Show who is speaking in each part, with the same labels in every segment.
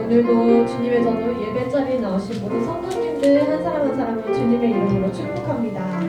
Speaker 1: 오늘도 주님의 전으로 예배 자리에 나오신 모든 성도님들 한 사람 한 사람을 주님의 이름으로 축복합니다.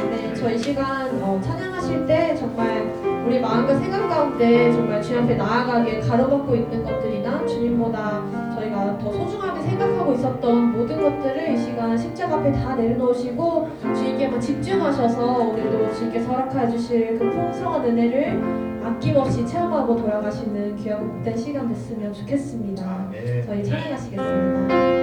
Speaker 1: 네, 저희 시간 찬양하실 때 정말 우리 마음과 생각 가운데 정말 주님 앞에 나아가게 가로막고 있는 것들이나 주님보다 저희가 더 소중하게 생각하고 있었던 모든 것들을 이 시간 십자가 앞에 다 내려놓으시고 주님께만 집중하셔서 오늘도 주님께서 허락해 주실 그 풍성한 은혜를 아낌없이 체험하고 돌아가시는 귀한 복된 시간 됐으면 좋겠습니다. 저희 찬양하시겠습니다.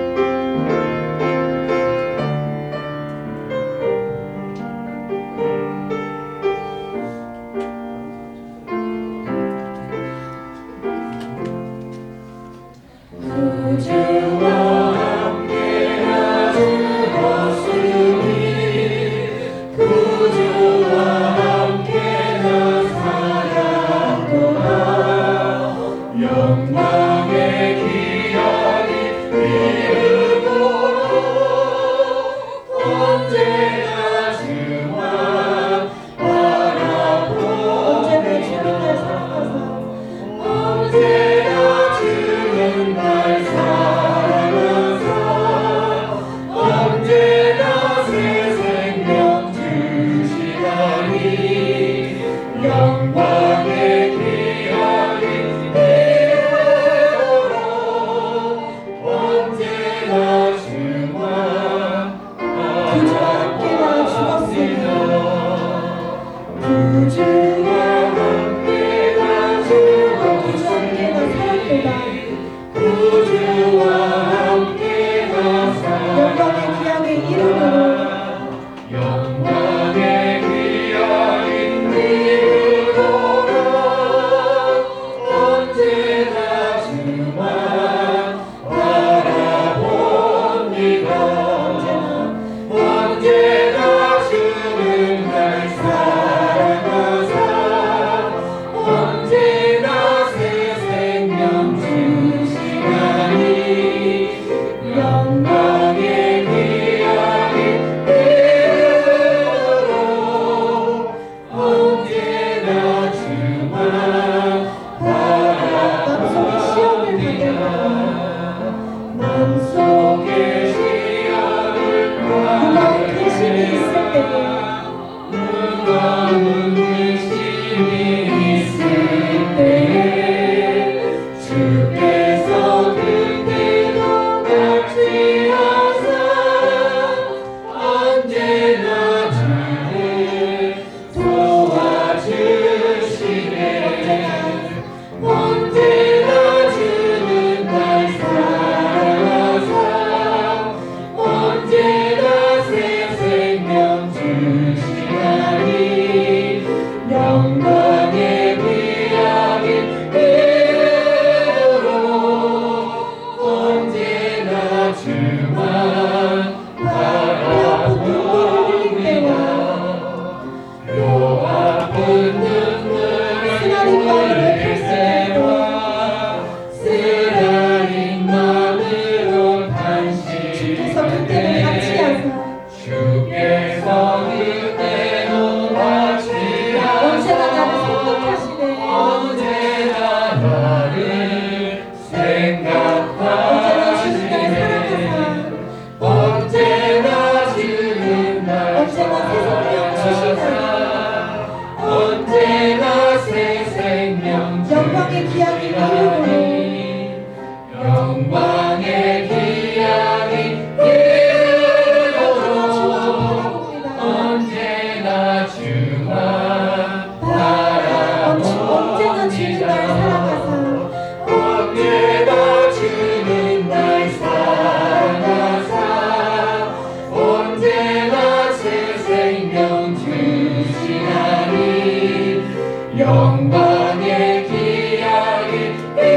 Speaker 2: 영광의 기약이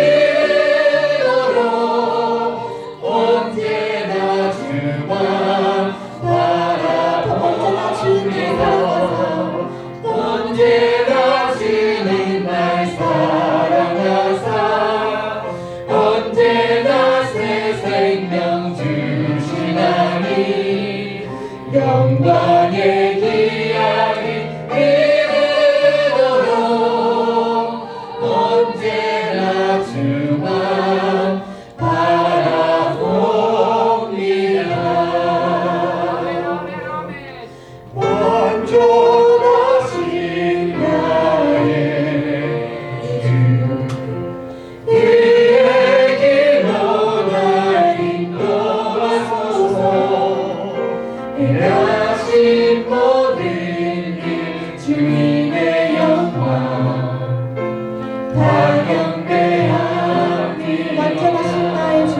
Speaker 2: 찬양대하니
Speaker 1: 완전하신 나의 주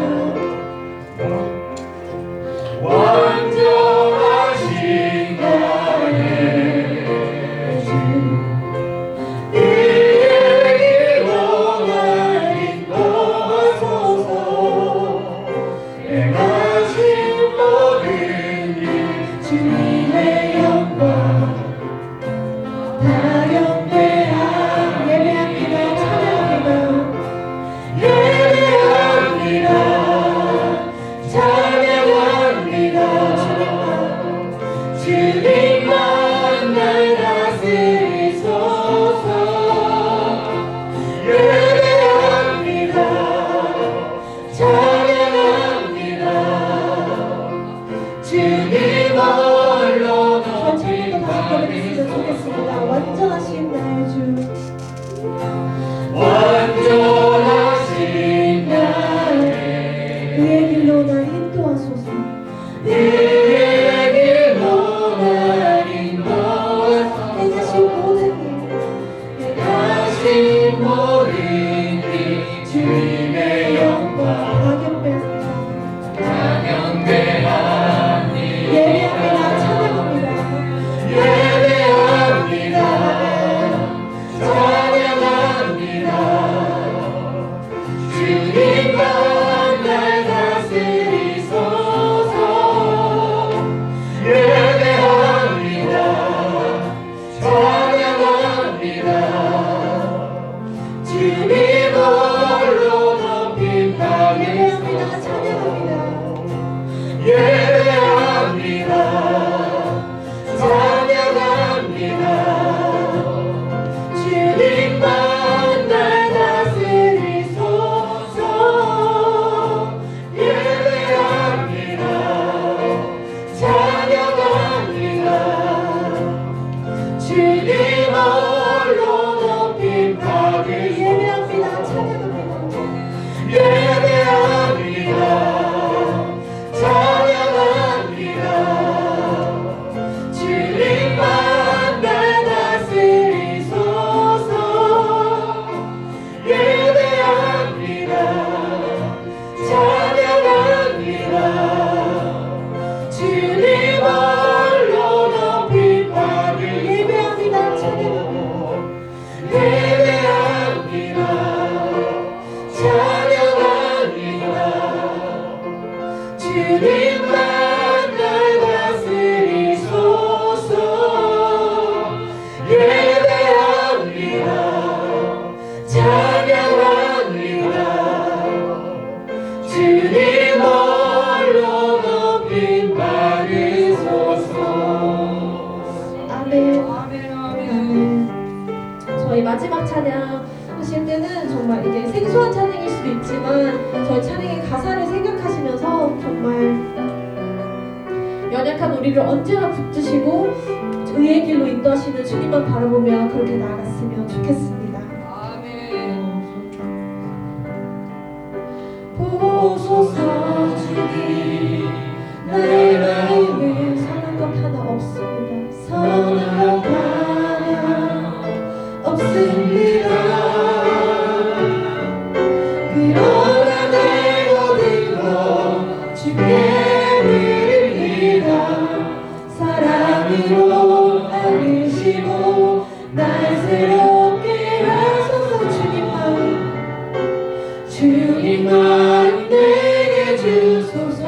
Speaker 2: 완전하신 나의 주 그의 길로 날 인도하소서 행하신 모든 일 주님의 영광 다 경배하
Speaker 1: 예배합니다 찬양합니다
Speaker 2: 예배합니다 찬양합니다 주님만 날 다스리소서 예배합니다 찬양합니다 주님 홀로 높이
Speaker 1: 찬양도 다시 고백했으면 좋겠습니다 완전하신 나의 주
Speaker 2: 완전하신 나의
Speaker 1: 그의 길로 날 인도하소서
Speaker 2: 그의 길로 날 인도하소서
Speaker 1: 행하신 모든 일
Speaker 2: 행하신 모든 일 주님의 영광
Speaker 1: 가격배합니다
Speaker 2: 다 경배하니
Speaker 1: 예배합니다 찬양합니다
Speaker 2: 예배합니다 찬양합니다 주님만 날 다스리소서 예배합니다 찬양합니다 주님 홀로 높임
Speaker 1: 예배합니다
Speaker 2: 받으소서
Speaker 1: 찬양합니다
Speaker 2: 예배합니다 찬양합니다 주님만 날 다스리소서 예배합니다 찬양합니다 주님 홀로 높임 받으소서
Speaker 1: 예배합니다 찬양합니다
Speaker 2: 예배합니다 찬양합니다 주님만 날 다스리소서 예배합니다 찬양합니다 주님 홀로 높임 받으소서
Speaker 1: 예배합니다 찬양합니다
Speaker 2: 예배합니다 찬양합니다 주님만 날 다스리소서 예배합니다 찬양합니다 주님 홀로 높임 받으소서
Speaker 1: 아멘 저희 마지막 찬양 하실 때는 정말 이게 생소한 찬양일 수도 있지만 저희 찬양의 가사를 생각하시면서 정말 연약한 우리를 언제나 붙드시고 의의 길로 인도하시는 주님만 바라보며 그렇게 나아갔으면 좋겠습니다. 보소서 주님 나의 마음을 선한 것 하나 없습니다. 선한 것 하나 없습니다. 그러나 내 모든 것 주께 드립니다. 사랑으로 안으시고 날 새롭게 하소서. 주님만 내게 주소서.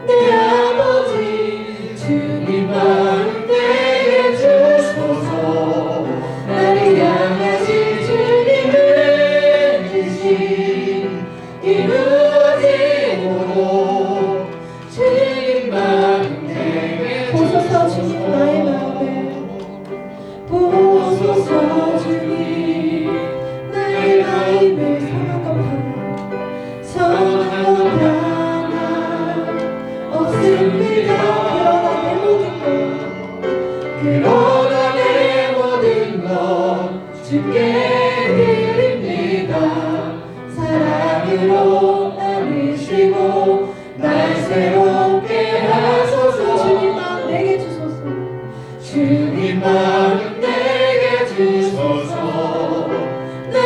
Speaker 1: 내 아버지 주님만 내게 주소서. 나를 향하신 주님의 뜻이 이루어지도록 주님만 내게 보소서. 주님 나의 마음을 보소서. 주님 나의 마음을 선한 것 하나 없습니다. 그러나 내 모든 것 주께 드립니다. 사랑으로 안으시고 날 새롭게 하소서. 주님만 내게 주소서. 주님만 내게 주소서. 내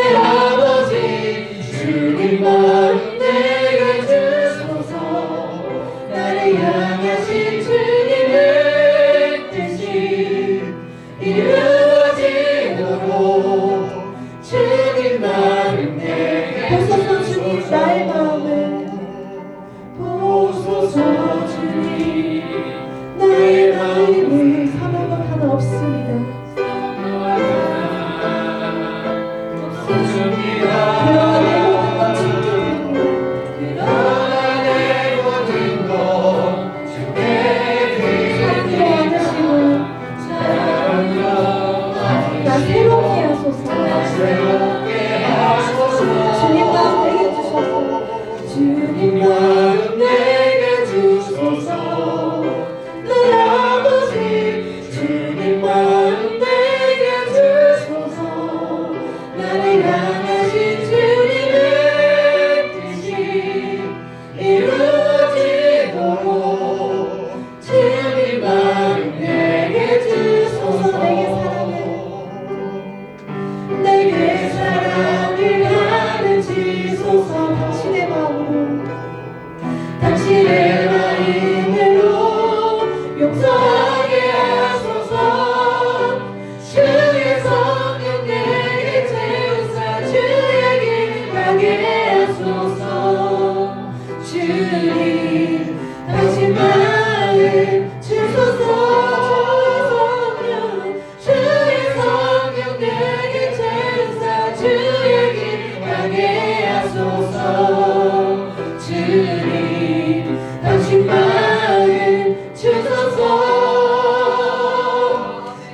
Speaker 1: 가게 하소서. 주님 당신 마음 주소서. 주의 성령 내게 제사 주의 길 가게 하소서. 주님 당신 마음 주소서.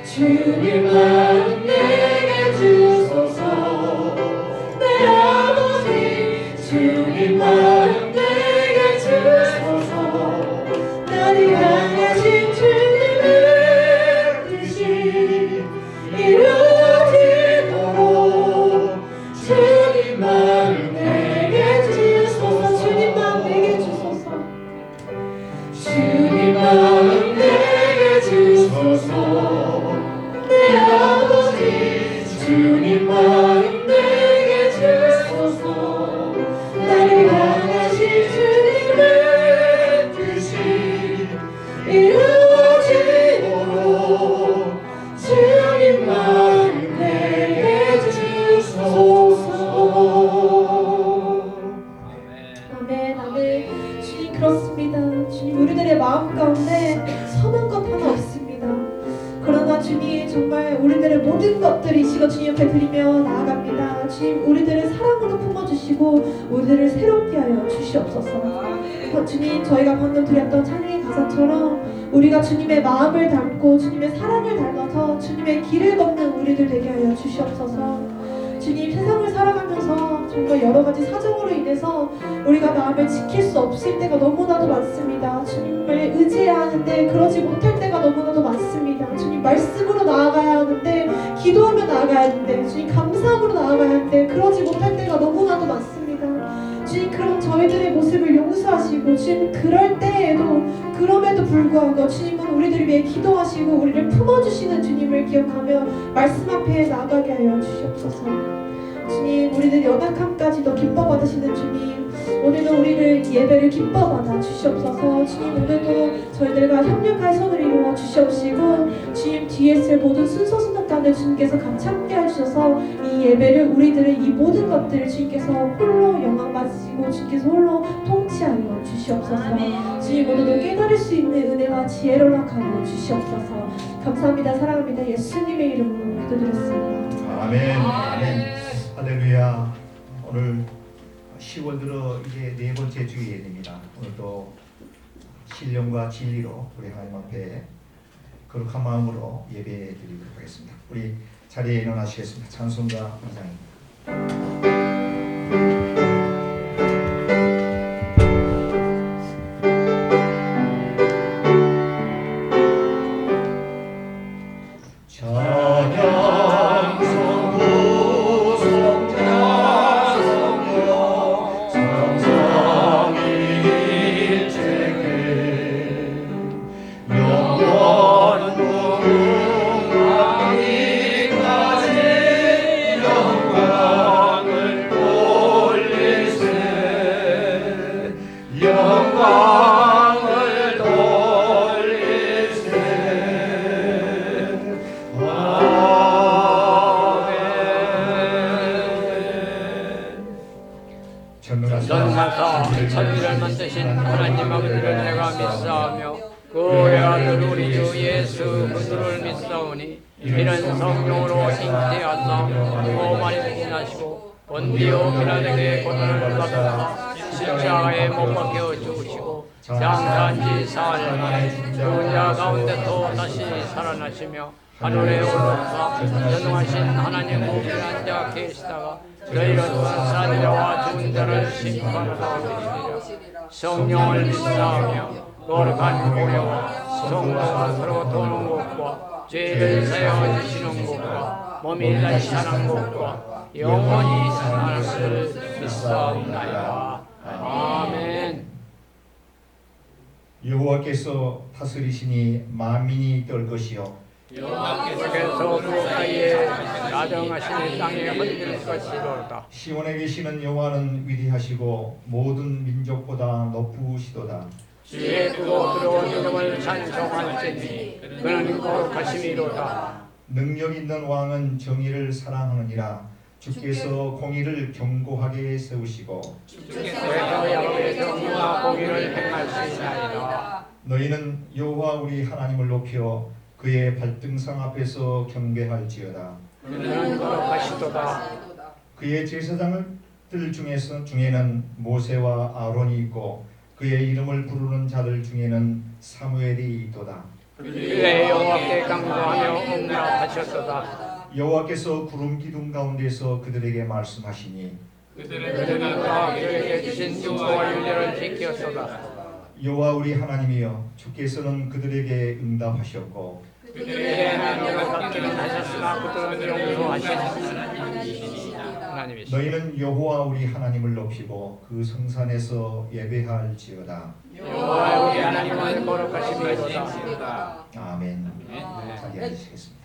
Speaker 1: 주님 마음 내게 주소서. 내 아버지 주님 마음 내게 주소서. 나를 향하신 주님의 뜻이 이루어지도록 주님 마음 내게 주소서. 주님 마음 내게 주소서. 주님 마음 내게 주소서. 내 아버지 주님 마음 내게 주소서. 나를 향하신 주님의 뜻이 이루어지도록 주님 마음 내게 주소서. 아멘. 아멘. 주님 그렇습니다. 주님 우리들의 마음 가운데 선한 것 하나 없습니다. 그러나 주님 정말 우리들의 모든 것들을 이 시간 주님 옆에 드리며 나아갑니다. 주님 우리들을 사랑으로 품어주시고 우리들을 새롭게 하여 주시옵소서. 주님 저희가 방금 드렸던 찬양의 가사처럼 우리가 주님의 마음을 닮고 주님의 사랑을 닮아서 주님의 길을 걷는 우리들 되게 하여 주시옵소서. 주님 세상을 살아가면서 정말 여러 가지 사정으로 인해서 우리가 마음을 지킬 수 없을 때가 너무나도 많습니다. 주님을 의지해야 하는데 그러지 못할 때가 너무나도 많습니다. 주님 말씀으로 나아가야 하는데 기도하며 나아가야 하는데 주님 감사함으로 나아가야 하는데 그러지 못할 때가 너무나도 많습니다. 주님 그런 저희들의 모습을 용서하시고 주님 그럴 때에도 그럼에도 불구하고 주님은 우리들을 위해 기도하시고 우리를 품어주시는 주님을 기억하며 말씀 앞에 나아가게 하여 주시옵소서. 주님 우리들 연약함까지도 기뻐 받으시는 주님 오늘도 우리를 예배를 기뻐 받아 주시옵소서. 주님 오늘도 저희들과 협력할 손을 이루어 주시옵시고 주님 뒤에 있을 모든 순서 순삭간을 주님께서 같이 함께 해주셔서 이 예배를 우리들의 이 모든 것들을 주님께서 홀로 영광 받으시고 주님께서 홀로 통치하여 주시옵소서. 주님 오늘도 깨달을 수 있는 은혜와 지혜를 허락하여 주시옵소서. 감사합니다. 사랑합니다. 예수님의 이름으로 기도드렸습니다.
Speaker 3: 아멘. 아멘. 할렐루야. 오늘 10월 들어 이제 네 번째 주 예배입니다. 오늘도 신령과 진리로 우리 하나님 앞에 거룩한 마음으로 예배 드리도록 하겠습니다. 우리 자리에 일어나시겠습니다. 찬송가 2장입니다.
Speaker 2: 전사사 천지를 만드신 하나님 아버지를 내가 믿사오며 그의 아들 우리 주 예수 그리스도를 믿사오니 이는 성령으로 잉태하사 오만에 지나시고 본디오 피라에게 고난을 받으사 십자가에 못 박혀 죽으시고 장사한 지 사흘 만에 죽은 자 가운데 또 다시 살아나시며 하늘에 올라가 전능하신 하나님 우편에 앉아 계시다가 너희는 산 자와 죽은 자를 심판하러 오시리라. 성령을 믿사오며 거룩한 보혜와 성도가 서로 도는 것과 죄를 사하여 주시는 것과 몸이 다시 사는 것과 영원히 사는 것을 믿사옵나이다. 아멘.
Speaker 3: 여호와께서 다스리시니 만민이 떨 것이요
Speaker 2: 여호와께서 그 사이에 나정하시니 땅에 흔들 것이로다.
Speaker 3: 시온에 계시는 여호와는 위대하시고 모든 민족보다 높으시도다.
Speaker 2: 주의 크고 두려운 이름을 찬송할지니 그는 거룩하심이로다.
Speaker 3: 능력 있는 왕은 정의를 사랑하느니라. 주께서 공의를 견고하게 세우시고
Speaker 2: 주께서 야곱의 정의와 공의를 행할 수 있나이다.
Speaker 3: 너희는 여호와 우리 하나님을 높여 그의 발등상 앞에서 경배할지어다.
Speaker 2: 그는 거룩하시도다.
Speaker 3: 그의 제사장들 중에는 모세와 아론이 있고 그의 이름을 부르는 자들 중에는 사무엘이 있도다.
Speaker 2: 그의 여호와께 강구하며 응답하셨도다.
Speaker 3: 여호와께서 구름 기둥 가운데서 그들에게 말씀하시니
Speaker 2: 그들은 그에게 주신 율법과 윤례를 지켰도다.
Speaker 3: 여호와 우리 하나님이여 주께서는 그들에게 응답하셨고
Speaker 2: 그들의 하나님을 받기는 하셨으나 그들은 용서하신 하나님이시다.
Speaker 3: 너희는 여호와 우리 하나님을 높이고 그 성산에서 예배할지어다.
Speaker 2: 여호와 우리 하나님은 거룩하심이로다.
Speaker 3: 아멘. 자리 앉으시겠습니다.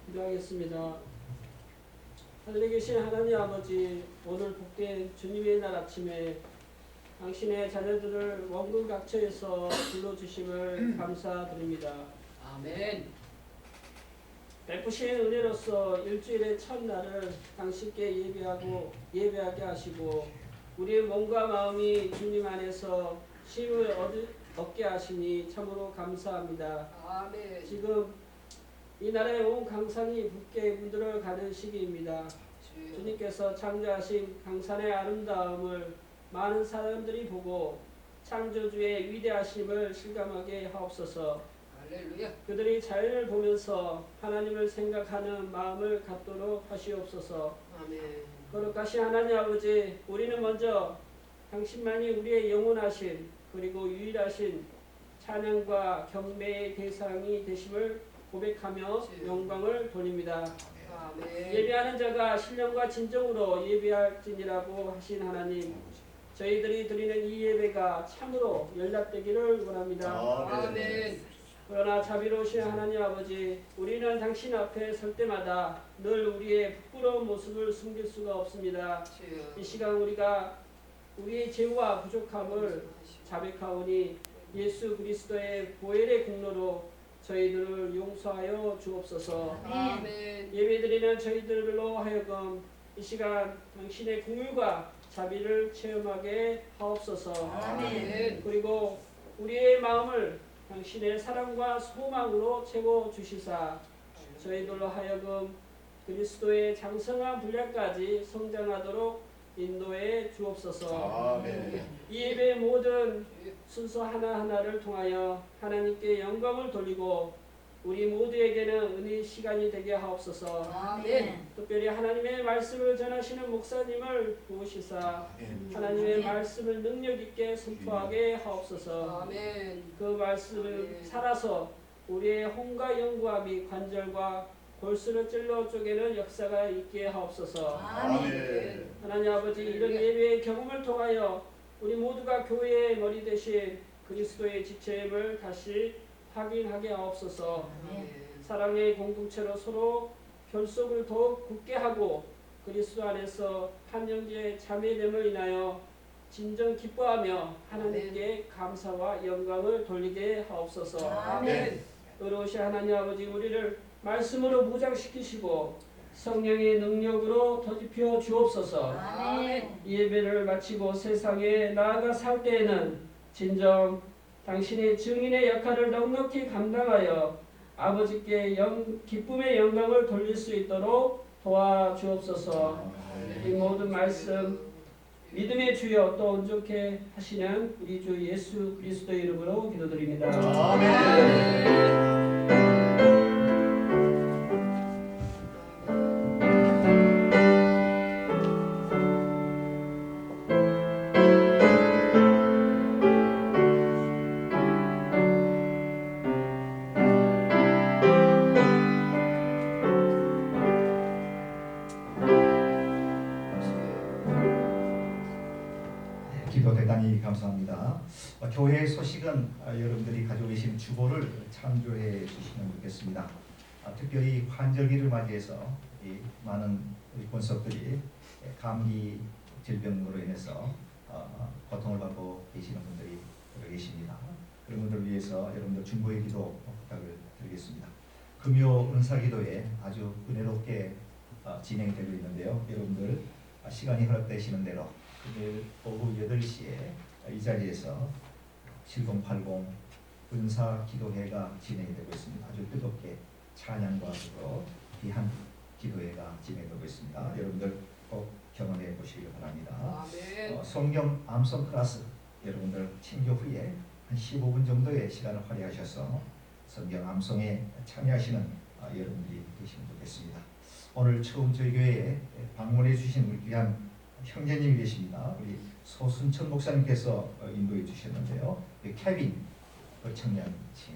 Speaker 4: 기도하겠습니다. 하늘에 계신 하나님 아버지, 오늘 복된 주님의 날 아침에 당신의 자녀들을 원군 각처에서 불러주심을 감사드립니다.
Speaker 5: 아멘.
Speaker 4: 베푸신 은혜로서 일주일의 첫날을 당신께 예배하게 하시고 우리의 몸과 마음이 주님 안에서 쉼을 얻게 하시니 참으로 감사합니다.
Speaker 5: 아멘.
Speaker 4: 지금 이 나라의 온 강산이 붓게 물들어 가는 시기입니다. 주님께서 창조하신 강산의 아름다움을 많은 사람들이 보고 창조주의 위대하심을 실감하게 하옵소서.
Speaker 5: 할렐루야.
Speaker 4: 그들이 자연을 보면서 하나님을 생각하는 마음을 갖도록 하시옵소서.
Speaker 5: 아멘.
Speaker 4: 거룩하신 하나님 아버지, 우리는 먼저 당신만이 우리의 영원하신 그리고 유일하신 찬양과 경배의 대상이 되심을 고백하며 영광을 돌립니다.
Speaker 5: 아멘.
Speaker 4: 예배하는 자가 신령과 진정으로 예배할지니라고 하신 하나님, 저희들이 드리는 이 예배가 참으로 연락되기를 원합니다.
Speaker 5: 아멘.
Speaker 4: 그러나 자비로우신 하나님 아버지, 우리는 당신 앞에 설 때마다 늘 우리의 부끄러운 모습을 숨길 수가 없습니다. 이 시간 우리가 우리의 죄와 부족함을 자백하오니 예수 그리스도의 보혈의 공로로 저희들을 용서하여 주옵소서.
Speaker 5: 아멘.
Speaker 4: 예배드리는 저희들로 하여금 이 시간 당신의 긍휼과 자비를 체험하게 하옵소서.
Speaker 5: 아멘.
Speaker 4: 그리고 우리의 마음을 당신의 사랑과 소망으로 채워 주시사 저희들로 하여금 그리스도의 장성한 분량까지 성장하도록 인도해 주옵소서.
Speaker 3: 아멘.
Speaker 4: 이 예배의 모든 순서 하나하나를 통하여 하나님께 영광을 돌리고 우리 모두에게는 은혜의 시간이 되게 하옵소서.
Speaker 5: 아멘.
Speaker 4: 특별히 하나님의 말씀을 전하시는 목사님을 도우시사 하나님의 말씀을 능력 있게 선포하게 하옵소서.
Speaker 5: 아멘.
Speaker 4: 그 말씀을
Speaker 5: 아멘.
Speaker 4: 살아서 우리의 혼과 영과 및 관절과 골수를 찔러 쪼개는 역사가 있게 하옵소서.
Speaker 5: 아멘.
Speaker 4: 하나님 아버지, 이런 예배의 경험을 통하여 우리 모두가 교회의 머리 대신 그리스도의 지체임을 다시 확인하게 하옵소서. 사랑의 공동체로 서로 결속을 더욱 굳게 하고 그리스도 안에서 한 형제의 자매됨을 인하여 진정 기뻐하며 하나님께 감사와 영광을 돌리게 하옵소서.
Speaker 5: 아멘.
Speaker 4: 의로우신 하나님 아버지, 우리를 말씀으로 무장시키시고 성령의 능력으로 더집혀 주옵소서.
Speaker 5: 아멘.
Speaker 4: 이 예배를 마치고 세상에 나아가 살 때에는 진정 당신의 증인의 역할을 넉넉히 감당하여 아버지께 기쁨의 영광을 돌릴 수 있도록 도와주옵소서. 이 모든 말씀 믿음의 주여 또 온전케 하시는 우리 주 예수 그리스도의 이름으로 기도드립니다.
Speaker 3: 아멘. 기도 대단히 감사합니다. 교회의 소식은 여러분들이 가지고 계신 주보를 참조해 주시면 좋겠습니다. 특별히 환절기를 맞이해서 이 많은 우리 권속들이 감기 질병으로 인해서 고통을 받고 계시는 분들이 계십니다. 그런 분들을 위해서 여러분들 중보의 기도 부탁을 드리겠습니다. 금요 은사기도에 아주 은혜롭게 진행되고 있는데요. 여러분들 시간이 허락되시는 대로 금요일 오후 8시에 이 자리에서 7080 은사기도회가 진행이 되고 있습니다. 아주 뜨겁게 찬양과 더불어 귀한 기도회가 진행되고 있습니다. 여러분들 꼭 경험해 보시기 바랍니다.
Speaker 5: 아멘.
Speaker 3: 성경 암송 클래스 여러분들 친교 후에 한 15분 정도의 시간을 활용하셔서 성경 암송에 참여하시는 여러분들이 계시면 좋겠습니다. 오늘 처음 저희 교회에 방문해 주신 우리 귀한 형제님이 계십니다. 우리 소순천 목사님께서 인도해 주셨는데요. 케빈 그 청년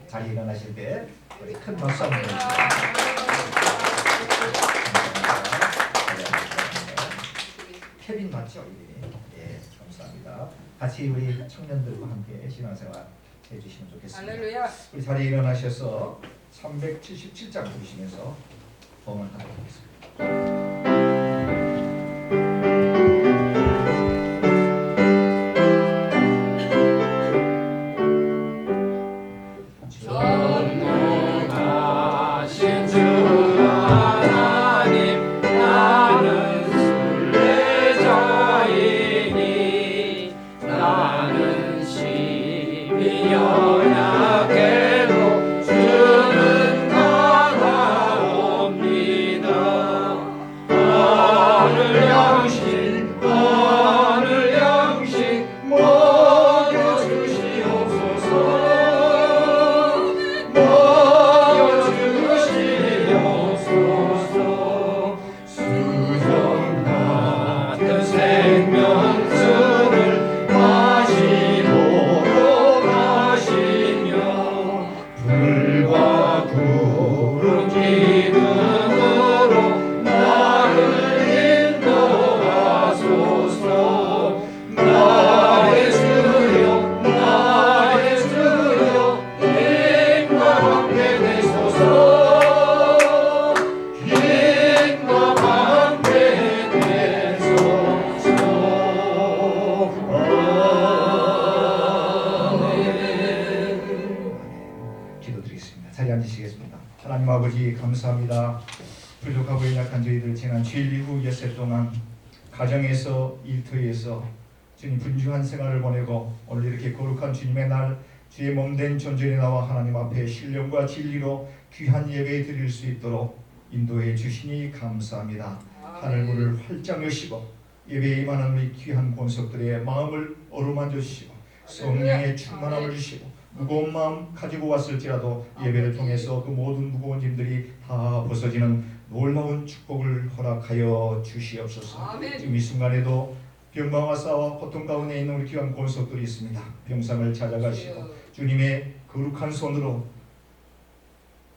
Speaker 3: 자리에 일어나실 때 우리 큰 박수 한번 해주세요. 케빈 맞죠? 예, 감사합니다. 같이 우리 청년들과 함께 신앙생활 해주시면 좋겠습니다.
Speaker 5: 할렐루야.
Speaker 3: 우리 자리에 일어나셔서 377장 보시면서 봉헌하도록 하겠습니다.
Speaker 2: 전능하신 주 하나님, 나는 순례자이니 나는 심히 연약해도 주는 강하옵니다. 오늘 양식 먹여주시옵소서. 수정 같은 생명수를 마시도록 하시며 불과 구름 기둥으로 나를 인도하소서. 나의 주여 나의 주여 힘과 함께 되소서.
Speaker 3: 하시겠습니다. 하나님 아버지 감사합니다. 부족하고 연약한 저희들 지난 주일 이후 엿새 동안 가정에서 일터에서 주님 분주한 생활을 보내고 오늘 이렇게 거룩한 주님의 날 주의 몸된 존전에 나와 하나님 앞에 신령과 진리로 귀한 예배 드릴 수 있도록 인도해 주시니 감사합니다. 하늘문을 활짝 여시고 예배에 임하는 우리 귀한 권속들의 마음을 어루만져 주시고 성령의 충만함을 주시고 무거운 마음 가지고 왔을지라도 예배를 통해서 그 모든 무거운 짐들이 다 벗어지는 놀라운 축복을 허락하여 주시옵소서. 지금 이 순간에도 병마와 싸워 고통 가운데 있는 우리 귀한 권속들이 있습니다. 병상을 찾아가시고 주님의 거룩한 손으로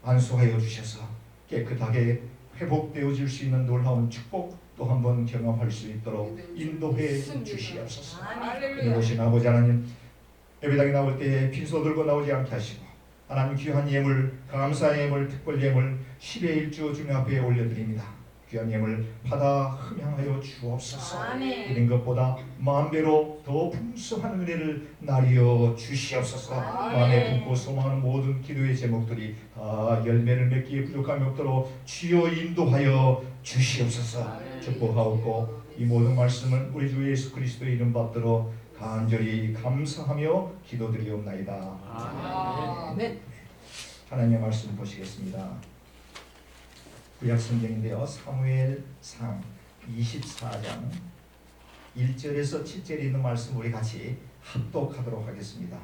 Speaker 3: 안수하여 주셔서 깨끗하게 회복되어질 수 있는 놀라운 축복 또 한번 경험할 수 있도록 인도해 주시옵소서. 이곳이 아버지 하나님 예배당에 나올 때에 빈소 들고 나오지 않게 하시고 하나님 귀한 예물, 감사의 예물, 특별 예물 10의 1조 주님 앞에 올려드립니다. 귀한 예물 받아 흠양하여 주옵소서. 이런 것보다 만배로 더 풍성한 은혜를 나리어 주시옵소서. 마음에 품고 소망하는 모든 기도의 제목들이 다 열매를 맺기에 부족함이 없도록 주여 인도하여 주시옵소서. 축복하옵고 이 모든 말씀은 우리 주 예수 그리스도의 이름 받들어 간절히 감사하며 기도드리옵나이다.
Speaker 5: 아멘.
Speaker 3: 하나님의 말씀 보시겠습니다. 구약 성경인데요. 사무엘상 24장 1절에서 7절에 있는 말씀 우리 같이 합독하도록 하겠습니다.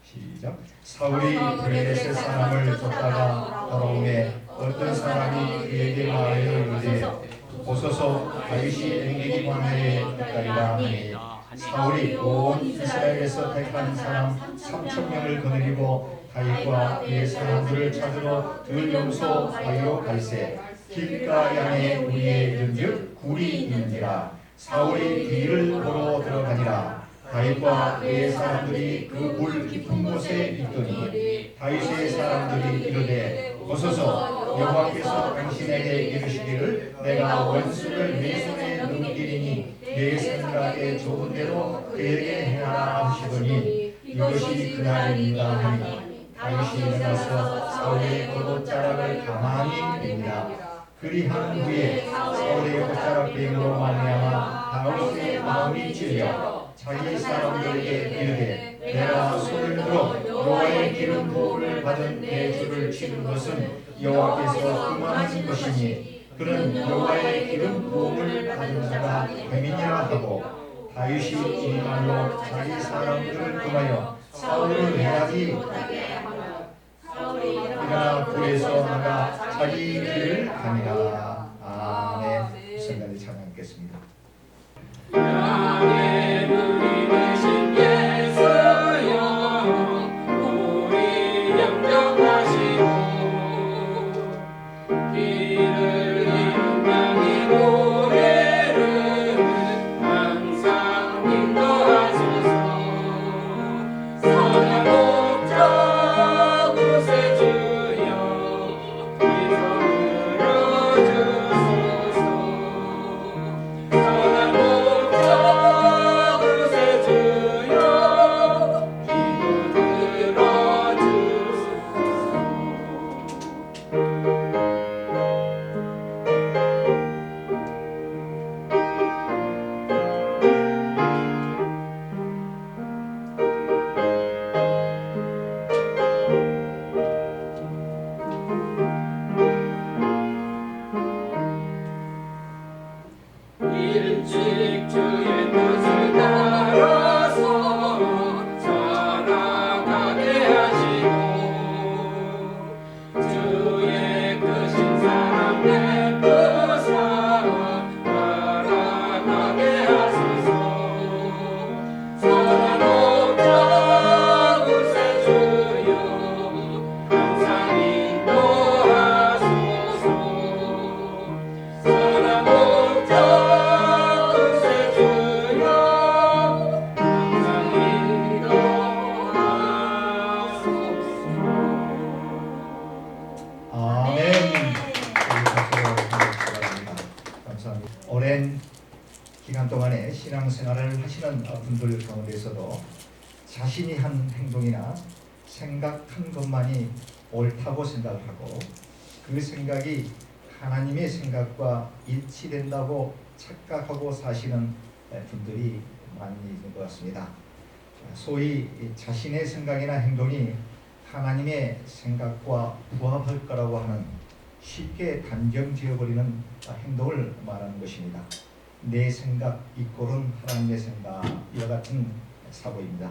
Speaker 3: 시작. 사울이 블레셋 사람을 쫓다가 돌아오매 어떤 사람이 그에게 말하여 이르되 보소서 다윗이 엔게디 광야에 있다리라 하니 사울이 온 이스라엘에서 택한 사람 3,000명을 거느리고 다윗과 그의 사람들을 찾으러 들염소하여 갈새 길가 양에 우리의 이른즉 굴이 있는지라. 사울이 뒤를 보러 들어가니라. 다윗과 그의 사람들이 그 물 깊은 곳에 있더니 다윗의 사람들이 이르되 보소서 여호와께서 당신에게 이르시기를 내가 원수를 내 손에 넘기리니 내 생각에 좋은 대로 그에게 행하라 하시더니 이것이 그날입니다 하니 다윗이 일어나서 사울의 겉옷자락을 가만히 뺍니다. 그리한 후에 사울의 겉자락 뱀으로 말미암아 다윗의 마음이 찔려 자기 사람들에게 이르되 내가 손을 들어 여호와의 기름 부음을 받은 내 주를 치는 것은 여호와께서 그만하신 것이니 그는 여호와의 기름 부음을 받은 자가 뱀이니라 하고 다윗이 이 말로 자기 사람들을 금하여 사울을 해하지 못하게 하며 사울이 일어나 굴에서 나가 자기 길을 가니라. 아멘. 이 순간에 찬양하겠습니다. 오랜 기간 동안에 신앙생활을 하시는 분들 가운데서도 자신이 한 행동이나 생각한 것만이 옳다고 생각을 하고 그 생각이 하나님의 생각과 일치된다고 착각하고 사시는 분들이 많이 있는 것 같습니다. 소위 자신의 생각이나 행동이 하나님의 생각과 부합할 거라고 하는 쉽게 단정 지어버리는 행동을 말하는 것입니다. 내 생각 이꼴은 하나님의 생각, 이와 같은 사고입니다.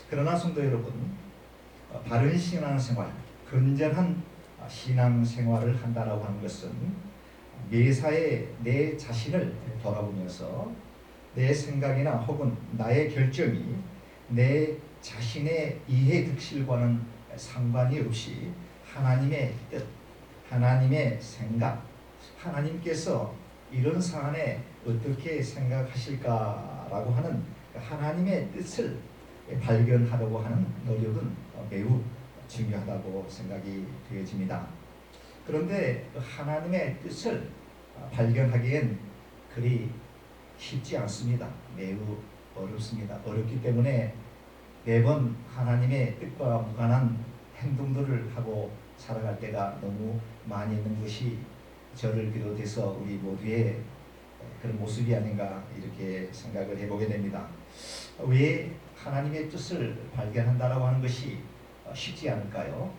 Speaker 3: 그러나 성도 여러분, 바른 신앙생활, 건전한 신앙생활을 한다라고 하는 것은 매사에 내 자신을 돌아보면서 내 생각이나 혹은 나의 결정이 내 자신의 이해 득실과는 상관이 없이 하나님의 뜻, 하나님의 생각, 하나님께서 이런 사안에 어떻게 생각하실까라고 하는 하나님의 뜻을 발견하려고 하는 노력은 매우 중요하다고 생각이 되어집니다. 그런데 하나님의 뜻을 발견하기엔 그리 쉽지 않습니다. 매우 어렵습니다. 어렵기 때문에 매번 하나님의 뜻과 무관한 행동들을 하고 살아갈 때가 너무 많이 있는 것이 저를 비롯해서 우리 모두의 그런 모습이 아닌가 이렇게 생각을 해보게 됩니다. 왜 하나님의 뜻을 발견한다라고 하는 것이 쉽지 않을까요?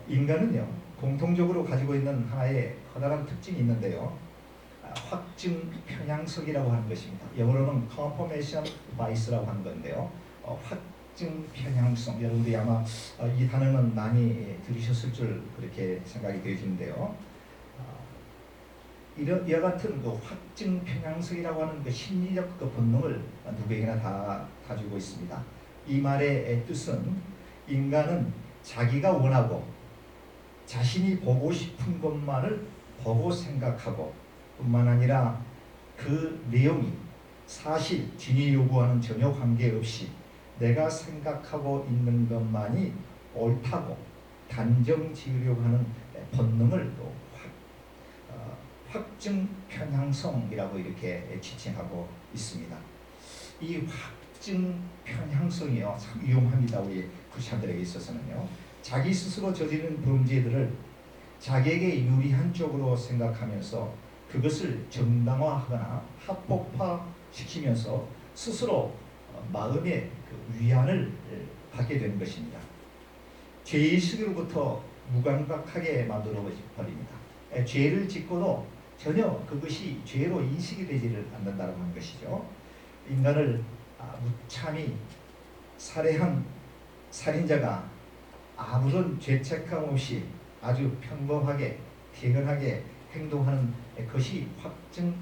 Speaker 3: 인간은요, 공통적으로 가지고 있는 하나의 커다란 특징이 있는데요, 확증 편향성이라고 하는 것입니다. 영어로는 confirmation bias라고 하는 건데요, 확증 편향성, 여러분들이 아마 이 단어는 많이 들으셨을 줄 그렇게 생각이 되어지는데요, 이와 같은 그 확증 편향성이라고 하는 그 심리적 그 본능을 누구에게나 다 가지고 있습니다. 이 말의 뜻은 인간은 자기가 원하고 자신이 보고 싶은 것만을 보고 생각하고 뿐만 아니라 그 내용이 사실 진위 요구와는 전혀 관계없이 내가 생각하고 있는 것만이 옳다고 단정 지으려고 하는 본능을 또 확증 편향성이라고 이렇게 지칭하고 있습니다. 이 확증 편향성이요, 참 위험합니다. 우리 크리스천들에게 있어서는요. 자기 스스로 저지른 범죄들을 자기에게 유리한 쪽으로 생각하면서 그것을 정당화하거나 합법화시키면서 스스로 마음의 그 위안을 받게 되는 것입니다. 죄의식으로부터 무감각하게 만들어 버립니다. 죄를 짓고도 전혀 그것이 죄로 인식이 되지를 않는다는 것이죠. 인간을 무참히 살해한 살인자가 아무런 죄책감 없이 아주 평범하게 퇴근하게 행동하는 것이 확증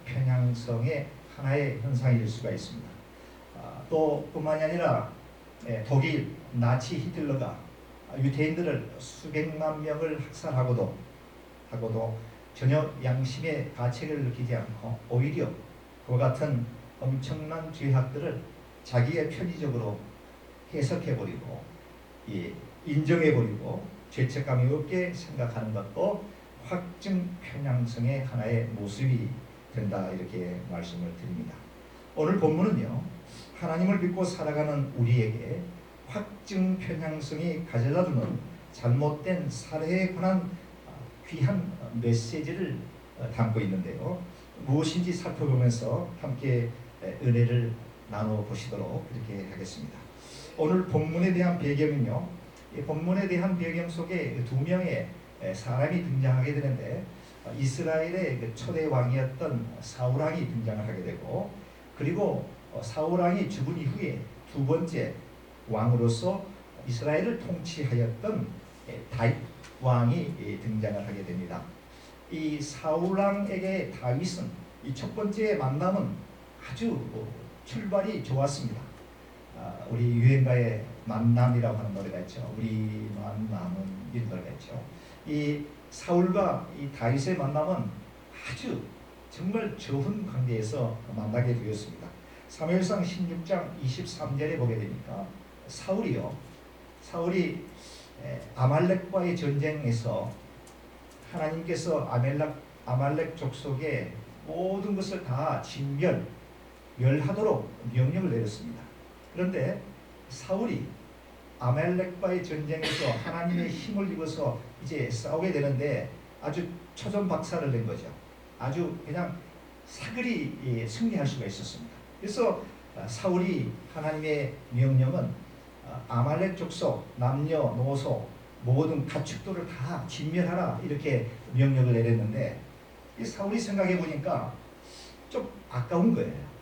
Speaker 3: 편향성의 하나의 현상일 수가 있습니다. 또 뿐만이 아니라 독일 나치 히틀러가 유대인들을 수백만 명을 학살하고도 전혀 양심의 가책을 느끼지 않고 오히려 그와 같은 엄청난 죄악들을 자기의 편의적으로 해석해버리고 인정해버리고 죄책감이 없게 생각하는 것도 확증 편향성의 하나의 모습이 된다 이렇게 말씀을 드립니다. 오늘 본문은요, 하나님을 믿고 살아가는 우리에게 확증 편향성이 가져다주는 잘못된 살해에 관한 귀한 메시지를 담고 있는데요, 무엇인지 살펴보면서 함께 은혜를 나눠보시도록 그렇게 하겠습니다. 오늘 본문에 대한 배경은요, 이 본문에 대한 배경 속에 두 명의 사람이 등장하게 되는데, 이스라엘의 그 초대 왕이었던 사울왕이 등장을 하게 되고, 그리고 사울왕이 죽은 이후에 두 번째 왕으로서 이스라엘을 통치하였던 다윗 왕이 등장을 하게 됩니다. 이 사울왕에게 다윗은 이 첫 번째 만남은 아주 출발이 좋았습니다. 우리 유행가의 만남이라고 하는 노래가 있죠. 우리 만남은 이 노래가 있죠. 이 사울과 이 다윗의 만남은 아주 정말 좋은 관계에서 만나게 되었습니다. 사무엘상 16장 23절에 보게 되니까 사울이 아말렉과의 전쟁에서 하나님께서 아말렉 족속의 모든 것을 다 멸하도록 명령을 내렸습니다. 그런데 사울이 아말렉과의 전쟁에서 하나님의 힘을 입어서 이제 싸우게 되는데 아주 초전박살을 낸 거죠. 아주 그냥 사그리 승리할 수가 있었습니다. 그래서 사울이 하나님의 명령은 아말렉 족속 남녀노소 모든 가축들을 다 진멸하라 이렇게 명령을 내렸는데 이 사울이 생각해 보니까 좀 아까운 거예요.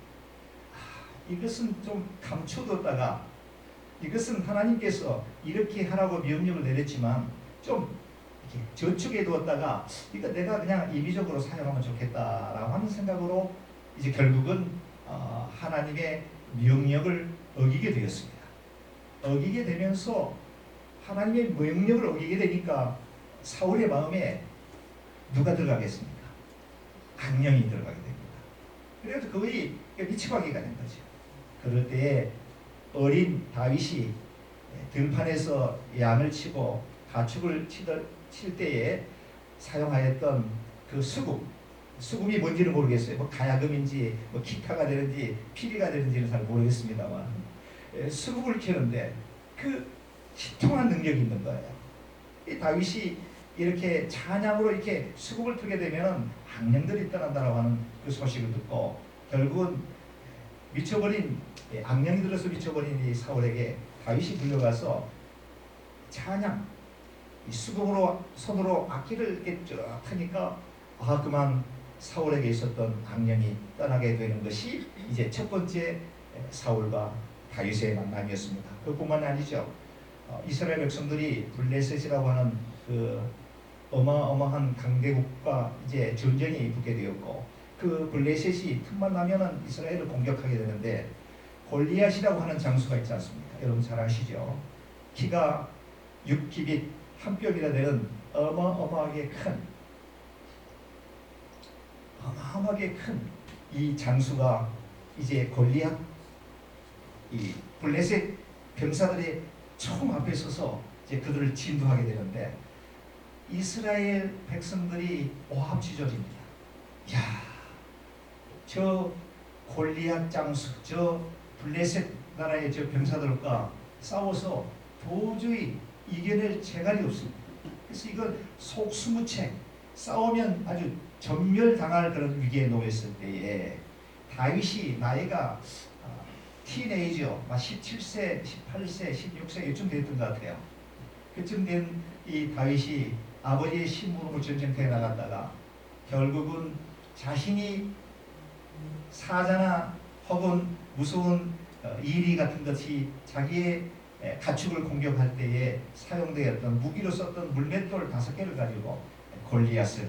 Speaker 3: 이것은 좀 감춰뒀다가 이것은 하나님께서 이렇게 하라고 명령을 내렸지만 좀 이렇게 저축해 두었다가 이거 내가 그냥 임의적으로 사용하면 좋겠다라고 하는 생각으로 이제 결국은 하나님의 명령을 어기게 되었습니다. 어기게 되면서 하나님의 명령을 어기게 되니까 사울의 마음에 누가 들어가겠습니까? 악령이 들어가게 됩니다. 그래서 거의 미치광이가 된 거죠. 그럴 때에 어린 다윗이 들판에서 양을 치고 가축을 칠 때에 사용하였던 그 수금이 뭔지는 모르겠어요. 뭐 가야금인지 뭐 기타가 되는지 피리가 되는지는 잘 모르겠습니다만 수금을 켜는데 그 신통한 능력이 있는 거예요. 이 다윗이 이렇게 찬양으로 이렇게 수금을 틀게 되면 악령들이 떠난다라고 하는 그 소식을 듣고 결국은 미쳐버린 악령이 들어서 미쳐버린 이 사울에게 다윗이 불려가서 찬양 이 수금으로 손으로 악기를 이렇게 쭉 하니까 그만 사울에게 있었던 악령이 떠나게 되는 것이 이제 첫 번째 사울과 다윗의 만남이었습니다. 그뿐만 아니죠. 이스라엘 백성들이 블레셋이라고 하는 그 어마어마한 강대국과 이제 전쟁이 붙게 되었고 그 블레셋이 틈만 나면은 이스라엘을 공격하게 되는데 골리앗이라고 하는 장수가 있지 않습니까? 여러분 잘 아시죠? 키가 6규빗 한 뼘이나 되는 어마어마하게 큰 이 장수가 이제 골리앗 이 블레셋 병사들의 총 앞에 서서 이제 그들을 진두하게 되는데 이스라엘 백성들이 오합지졸입니다. 야, 저 골리앗 장수, 저 블레셋 나라의 저 병사들과 싸워서 도저히 이겨낼 재갈이 없습니다. 그래서 이건 속수무책, 싸우면 아주 전멸당할 그런 위기에 놓였을 때에 다윗이 나이가 티네이저, 17세, 18세, 16세 이쯤 됐던 것 같아요. 그쯤 된 이 다윗이 아버지의 심부름을 전쟁터에 나갔다가 결국은 자신이 사자나 혹은 무서운 이리 같은 것이 자기의 가축을 공격할 때에 사용되었던 무기로 썼던 물맷돌 5개를 가지고 골리앗을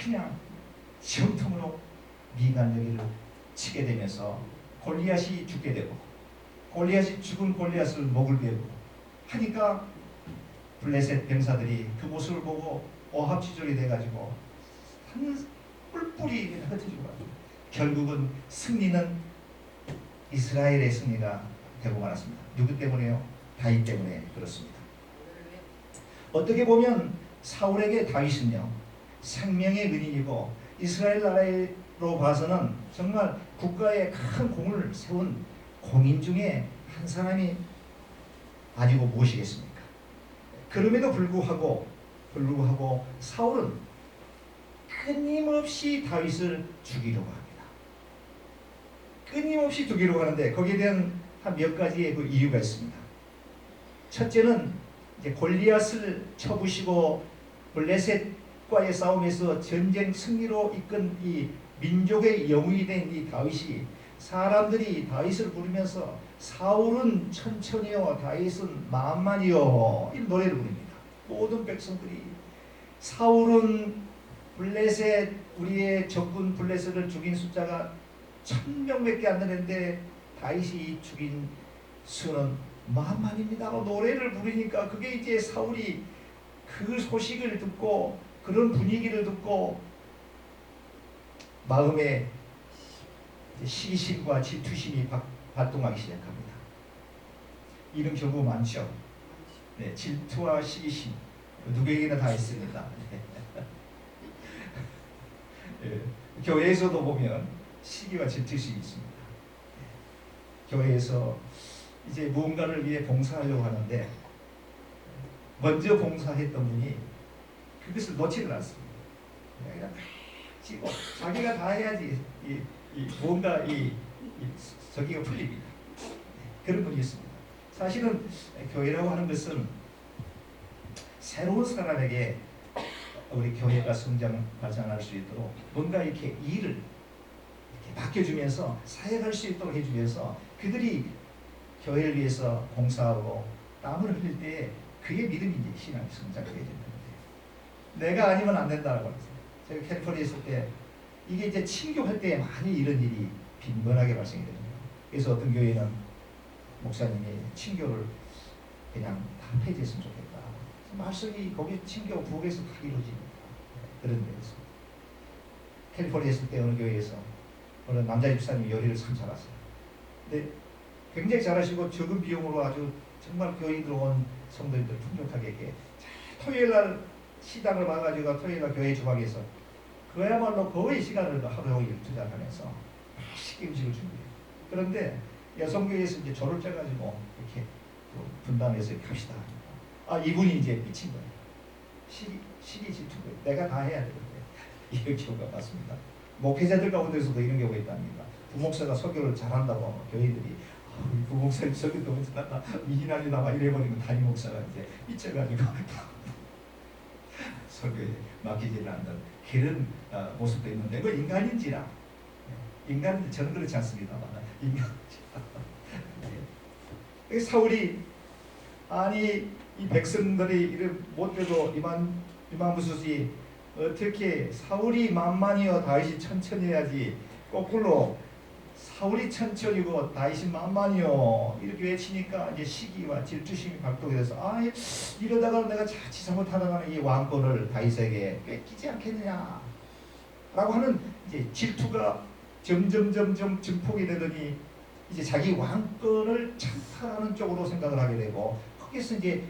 Speaker 3: 그냥 정통으로 미간여기를 치게 되면서 골리앗이 죽게 되고 골리앗이 죽은 골리앗을 목을 베고 하니까 블레셋 병사들이 그 모습을 보고 오합지졸이 돼가지고 한 뿔뿔이 흩어지고 결국은 승리는 이스라엘의 승리가 되고 말았습니다. 누구 때문에요? 다윗 때문에 그렇습니다. 어떻게 보면 사울에게 다윗은요 생명의 은인이고 이스라엘 나라로 봐서는 정말 국가에 큰 공을 세운 공인 중에 한 사람이 아니고 무엇이겠습니까? 그럼에도 불구하고 사울은 끊임없이 다윗을 죽이려고 합니다. 끊임없이 죽이려고 하는데 거기에 대한 한 몇 가지의 그 이유가 있습니다. 첫째는 이제 골리앗을 쳐부시고 블레셋과의 싸움에서 전쟁 승리로 이끈 이 민족의 영웅이 된 이 다윗이 사람들이 다윗을 부르면서 사울은 천천히요 다윗은 만만히요 이 노래를 부릅니다. 모든 백성들이 사울은 블레셋 우리의 적군 블레셋을 죽인 숫자가 1000명밖에 안 되는데 다윗이 죽인 수는 만만입니다 하고 노래를 부르니까 그게 이제 사울이 그 소식을 듣고 그런 분위기를 듣고 마음에 시기심과 질투심이 발동하기 시작합니다. 이런 경우 많죠. 네, 질투와 시기심 누구에게나 다 있습니다. 네, 교회에서도 보면 시기와 질투심이 있습니다. 교회에서 이제 무언가를 위해 봉사하려고 하는데 먼저 봉사했던 분이 그것을 놓지를 않습니다. 그냥 지고 자기가 다 해야지 뭔가 저기가 풀립니다. 그런 분이 있습니다. 사실은 교회라고 하는 것은 새로운 사람에게 우리 교회가 성장 발전할 수 있도록 뭔가 이렇게 일을 이렇게 맡겨주면서 사역할 수 있도록 해주면서 그들이 교회를 위해서 봉사하고 땀을 흘릴 때 그의 믿음이 이제 신앙이 성장하게 된다는데 내가 아니면 안 된다라고 했어요. 제가 캘리포니아에 있을 때 이게 이제 친교할 때 많이 이런 일이 빈번하게 발생이 됩니다. 그래서 어떤 교회는 목사님이 친교를 그냥 다 폐지했으면 좋겠다. 말씀이 거기 친교 부엌에서 다 이루어집니다. 그런 데에서 캘리포니아에 있을 때 어느 교회에서 어느 남자 집사님이 요리를 참 잘하세요. 근데 굉장히 잘하시고 적은 비용으로 아주 정말 교회 들어온 성도님들 풍족하게 이렇게 토요일날 시당을 봐가지고 토요일날 교회 주방에서 그야말로 거의 시간을 하루 종일 투자하면서 맛있게 음식을 준비해요. 그런데 여성교회에서 이제 조를 짜가지고 이렇게 분담해서 이렇게 합시다 하니까 이분이 이제 미친 거예요. 시기 질투 거예요. 내가 다 해야 되는데 이런 경우가 많습니다. 목회자들 가운데서도 이런 경우가 있답니다. 부목사가 설교를 잘한다고 교회들이 우리 부목사님 설교 너무 잘한다 미진하니다 막 이래버리면 담임 목사가 이제 미쳐가지고 설교에 맡기지를 않는 그런 모습도 있는데 그 인간인지라 인간 저는 그렇지 않습니다만 인간인지라 사울이 아니 이 백성들이 이를 못돼도 이만부수지 어떻게 사울이 만만이요 다윗이 천천히 해야지 거꾸로 사울이 천천히고 다윗이 만만이요 이렇게 외치니까 이제 시기와 질투심이 발동이 돼서 이러다가 내가 자칫 잘못하다가는 이 왕권을 다윗에게 뺏기지 않겠느냐 라고 하는 이제 질투가 점점 증폭이 되더니 이제 자기 왕권을 찬탈하는 쪽으로 생각을 하게 되고 거기서 이제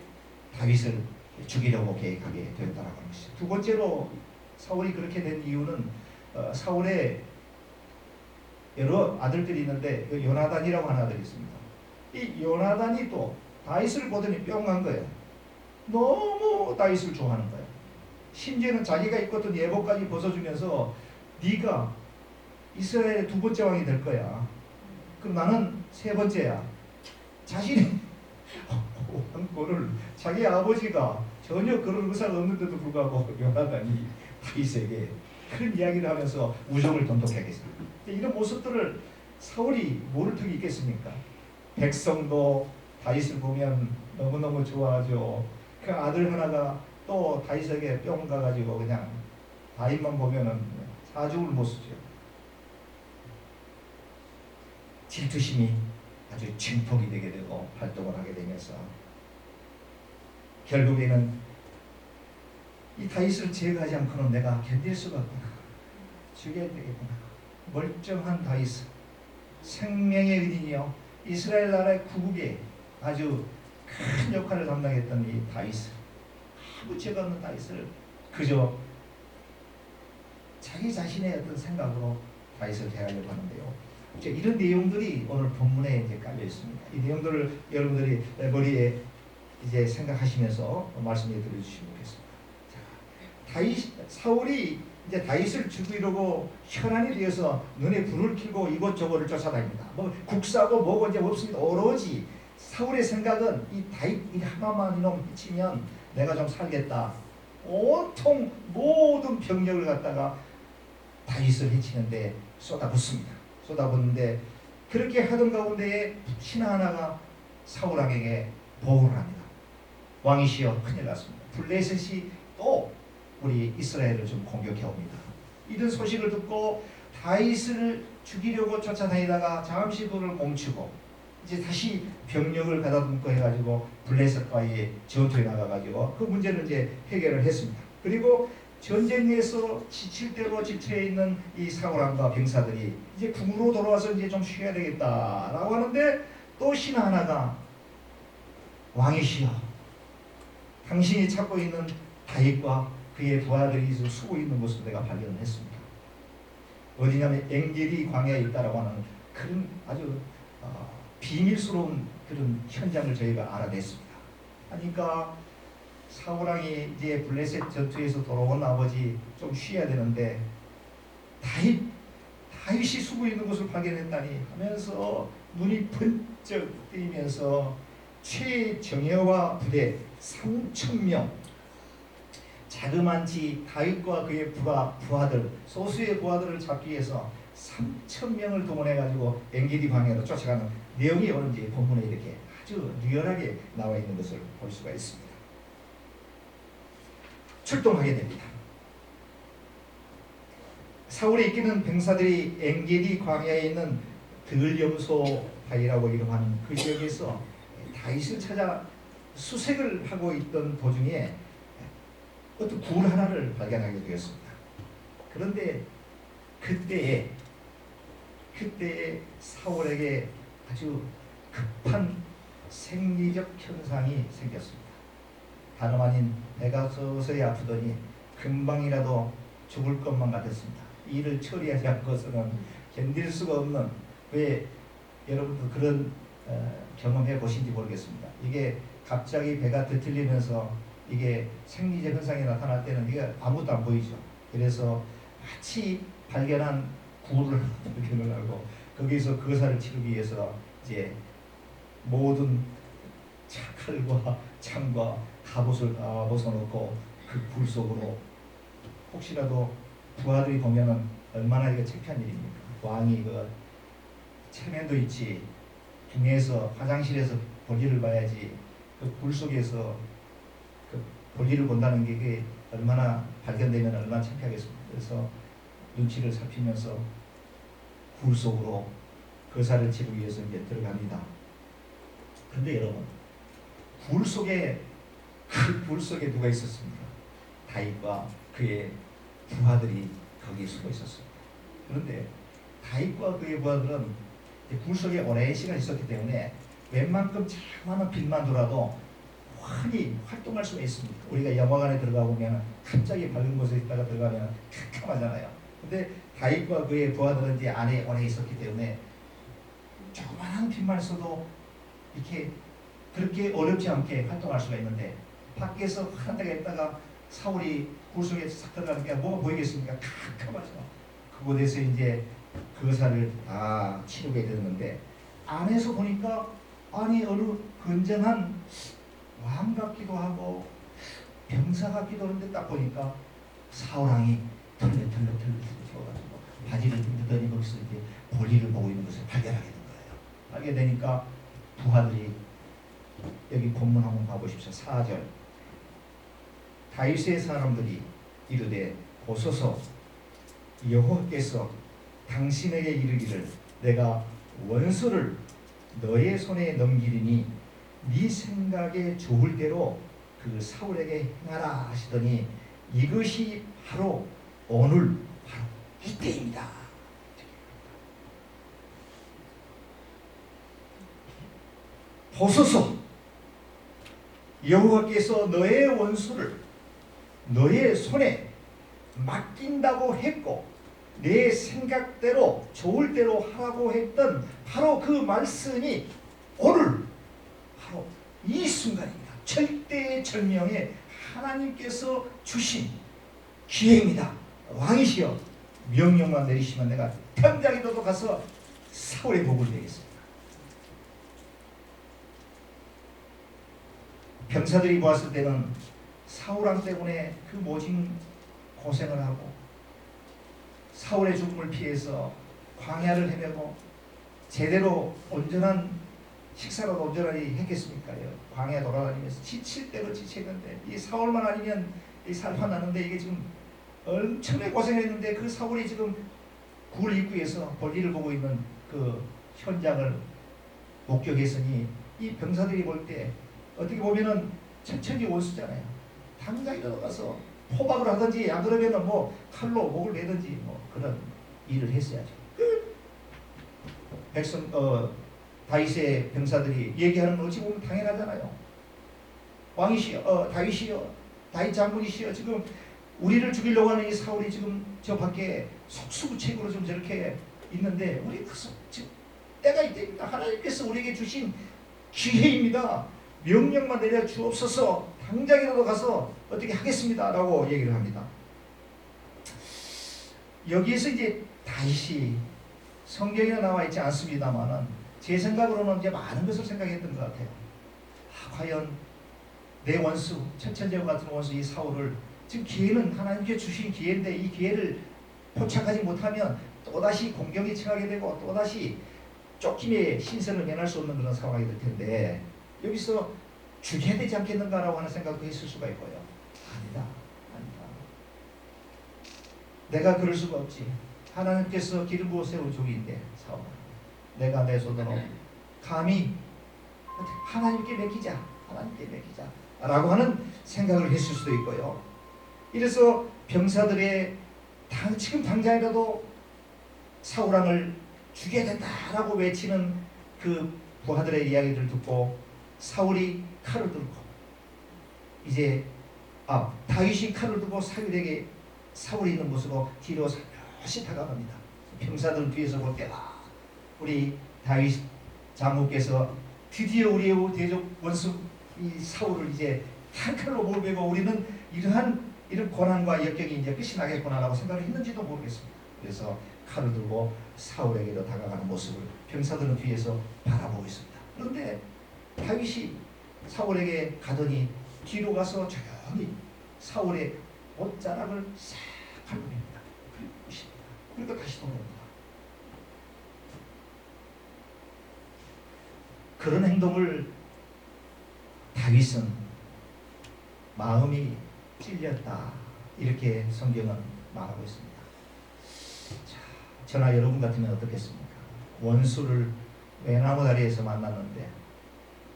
Speaker 3: 다윗을 죽이려고 계획하게 되었다라고 하는 것이죠. 두 번째로 사울이 그렇게 된 이유는 사울의 여러 아들들이 있는데 그 요나단이라고 하는 아들이 있습니다. 이 요나단이 또 다윗을 보더니 뿅 간 거예요. 너무 다윗을 좋아하는 거예요. 심지어는 자기가 입었던 예복까지 벗어주면서 네가 이스라엘의 두 번째 왕이 될 거야. 그럼 나는 세 번째야. 자신이 왕권을 자기 아버지가 전혀 그런 의사가 없는데도 불구하고 요나단이 다윗에게 그런 이야기를 하면서 우정을 돈독하게 했습니다. 이런 모습들을 사울이 모를 턱이 있겠습니까? 백성도 다윗을 보면 너무너무 좋아하죠. 그 아들 하나가 또 다윗에게 뿅 가가지고 그냥 다윗만 보면은 사죽을 못 쓰죠. 질투심이 아주 증폭이 되게 되고 활동을 하게 되면서 결국에는 이 다윗을 제거하지 않고는 내가 견딜 수가 없구나. 죽여야 되겠구나. 멀쩡한 다윗, 생명의 의인이요 이스라엘 나라의 구국에 아주 큰 역할을 담당했던 이 다윗, 아무 죄가 없는 다윗을 그저 자기 자신의 어떤 생각으로 다윗을 대하려고 하는데요. 이제 이런 내용들이 오늘 본문에 이제 깔려 있습니다. 이 내용들을 여러분들이 머리에 이제 생각하시면서 말씀해 드려주시면 좋겠습니다. 자, 사울이 이제 다윗을 죽이려고 혈안이 되어서 눈에 불을 켜고 이곳저곳을 쫓아다닙니다. 뭐 국사고 뭐고 이제 없습니다. 오로지 사울의 생각은 이 다윗 이 하나만 이놈 미치면 내가 좀 살겠다. 온통 모든 병력을 갖다가 다윗을 해치는데 쏟아붓습니다. 쏟아붓는데 그렇게 하던 가운데에 신하 하나가 사울 왕에게 보고를 합니다. 왕이시여 큰일 났습니다. 블레셋이 또 우리 이스라엘을 좀 공격해 옵니다. 이런 소식을 듣고 다윗을 죽이려고 쫓아다니다가 잠시 그를 멈추고 이제 다시 병력을 가다듬고 해가지고 블레셋과의 전투에 나가가지고 그 문제를 이제 해결을 했습니다. 그리고 전쟁에서 지칠 대로 지쳐 있는 이 사울왕과 병사들이 이제 궁으로 돌아와서 이제 좀 쉬어야 되겠다라고 하는데 또 신하 하나가 왕이시여 당신이 찾고 있는 다윗과 그의 부하들이 숨고 있는 모습을 내가 발견을 했습니다. 어디냐면 엥겔이 광야에 있다라고 하는 그런 아주 비밀스러운 그런 현장을 저희가 알아냈습니다. 그러니까 사울왕이 이제 블레셋 전투에서 돌아온 아버지 좀 쉬어야 되는데 다윗이 숨어 있는 것을 발견했다니 하면서 눈이 번쩍 뜨이면서 최정예와 부대 3,000명, 자그만치 다윗과 그의 부하들, 소수의 부하들을 잡기 위해서 3,000명을 동원해가지고 엔게디 방향으로 쫓아가는 내용이 오는지 본문에 이렇게 아주 리얼하게 나와 있는 것을 볼 수가 있습니다. 출동하게 됩니다. 사울이 이끄는 병사들이 엔게디 광야에 있는 들염소 바위라고 이름하는 그 지역에서 다윗을 찾아 수색을 하고 있던 도중에 어떤 굴 하나를 발견하게 되었습니다. 그런데 그때에 사울에게 아주 급한 생리적 현상이 생겼습니다. 다름 아닌 배가 서서히 아프더니 금방이라도 죽을 것만 같았습니다. 이를 처리하지 않고서는 견딜 수가 없는, 왜 여러분도 그런 경험해 보신지 모르겠습니다. 이게 갑자기 배가 뒤틀리면서 이게 생리적 현상이 나타날 때는 이게 아무것도 안 보이죠. 그래서 마치 발견한 굴을 발견을 하고 거기서 거사를 치르기 위해서 이제 모든 칼과 창과 갑옷을 다 벗어놓고 그 굴 속으로, 혹시라도 부하들이 보면은 얼마나 이게 창피한 일입니까? 왕이 그 체면도 있지, 중에서 화장실에서 볼일을 봐야지 그 굴 속에서 그 볼일을 본다는 게 그게 얼마나 발견되면 얼마나 창피하겠습니까? 그래서 눈치를 살피면서 굴 속으로 거사를 치르기 위해서 이제 들어갑니다. 그런데 여러분, 굴 속에 누가 있었습니까? 다윗과 그의 부하들이 거기에 숨어 있었습니다. 그런데 다윗과 그의 부하들은 굴 속에 오랜 시간 있었기 때문에 웬만큼 자그마한 빛만 돌아도 환히 활동할 수가 있습니다. 우리가 영화관에 들어가 보면 갑자기 밝은 곳에 있다가 들어가면 깜깜하잖아요. 근데 다윗과 그의 부하들은 이제 안에 오래 있었기 때문에 조그마한 빛만 있어도 이렇게 그렇게 어렵지 않게 활동할 수가 있는데, 밖에서 한 데가 있다가 사울이 굴 속에 싹 들어가는 게 뭐가 보이겠습니까? 깜깜하죠. 그곳에서 이제 거사를 다 치르게 되는데, 안에서 보니까 아니 어느 건전한 왕 같기도 하고 병사 같기도 한데, 딱 보니까 사울왕이 털레털레 들어가지고 바지를 뜯더니 거기서 이제 볼일을 보고 있는 것을 발견하게 된 거예요. 알게 되니까 부하들이, 여기 본문 한번 봐보십시오. 4절. 다윗의 사람들이 이르되 보소서, 여호와께서 당신에게 이르기를 내가 원수를 너의 손에 넘기리니 네 생각에 좋을 대로 그 사울에게 행하라 하시더니 이것이 바로 오늘 바로 이때입니다. 보소서, 여호와께서 너의 원수를 너의 손에 맡긴다고 했고 내 생각대로 좋을 대로 하라고 했던 바로 그 말씀이 오늘 바로 이 순간입니다. 절대의 절명에 하나님께서 주신 기회입니다. 왕이시여, 명령만 내리시면 내가 당장이라도 가서 사울의 목을 베겠습니다. 병사들이 보았을 때는 사울왕 때문에 그 모진 고생을 하고 사울의 죽음을 피해서 광야를 헤매고 제대로 온전한 식사라도 온전하게 했겠습니까? 광야 돌아다니면서 지칠 대로 지치는데, 이 사울만 아니면 이 살판나는데, 이게 지금 엄청나게 고생했는데 그 사울이 지금 굴 입구에서 볼일을 보고 있는 그 현장을 목격했으니 이 병사들이 볼 때 어떻게 보면은 천천히 원수잖아요. 당장이라도 가서 포박을 하든지, 안 그러면은 뭐 칼로 목을 매든지 뭐 그런 일을 했어야죠. 다윗의 병사들이 얘기하는 건 어찌 보면 당연하잖아요. 왕이시여, 다윗이여, 다윗 장군이시여, 지금 우리를 죽이려고 하는 이 사울이 지금 저 밖에 속수무책으로 좀 저렇게 있는데 우리 가서 지금 때가 이때입니다. 하나님께서 우리에게 주신 기회입니다. 명령만 내려 주옵소서. 당장이라도 가서 어떻게 하겠습니다 라고 얘기를 합니다. 여기에서 이제 다윗이 성경에 나와 있지 않습니다만은 제 생각으로는 이제 많은 것을 생각했던 것 같아요. 과연 내 원수, 천천제와 같은 원수 이 사울을, 지금 기회는 하나님께 주신 기회인데 이 기회를 포착하지 못하면 또다시 공경에 처하게 되고 또다시 쫓김의 신세를 면할 수 없는 그런 상황이 될 텐데 여기서 죽여야 되지 않겠는가라고 하는 생각도 있을 수가 있고요. 아니다. 내가 그럴 수가 없지. 하나님께서 기름 부어 세운 종인데 사울, 내가 내 손으로 감히 하나님께 맡기자 라고 하는 생각을 했을 수도 있고요. 이래서 병사들의 지금 당장이라도 사울왕을 죽여야 된다라고 외치는 그 부하들의 이야기를 듣고 사울이 칼을 들고 이제 다윗이 칼을 들고 사울이 있는 곳으로 뒤로 살며시 다가갑니다. 병사들 뒤에서 볼 때 우리 다윗 장군께서 드디어 우리의 대적 원수 이 사울을 이제 한 칼로 몰베고 우리는 이런 고난과 역경이 이제 끝이 나겠구나라고 생각을 했는지도 모르겠습니다. 그래서 칼을 들고 사울에게로 다가가는 모습을 병사들은 뒤에서 바라보고 있습니다. 그런데 다윗이 사울에게 가더니 뒤로 가서 조용히 사울의 옷자락을 싹 밟습니다. 그리고 다시 돌아옵니다. 그런 행동을 다윗은 마음이 찔렸다 이렇게 성경은 말하고 있습니다. 자, 저나 여러분 같으면 어떻겠습니까? 원수를 외나무 다리에서 만났는데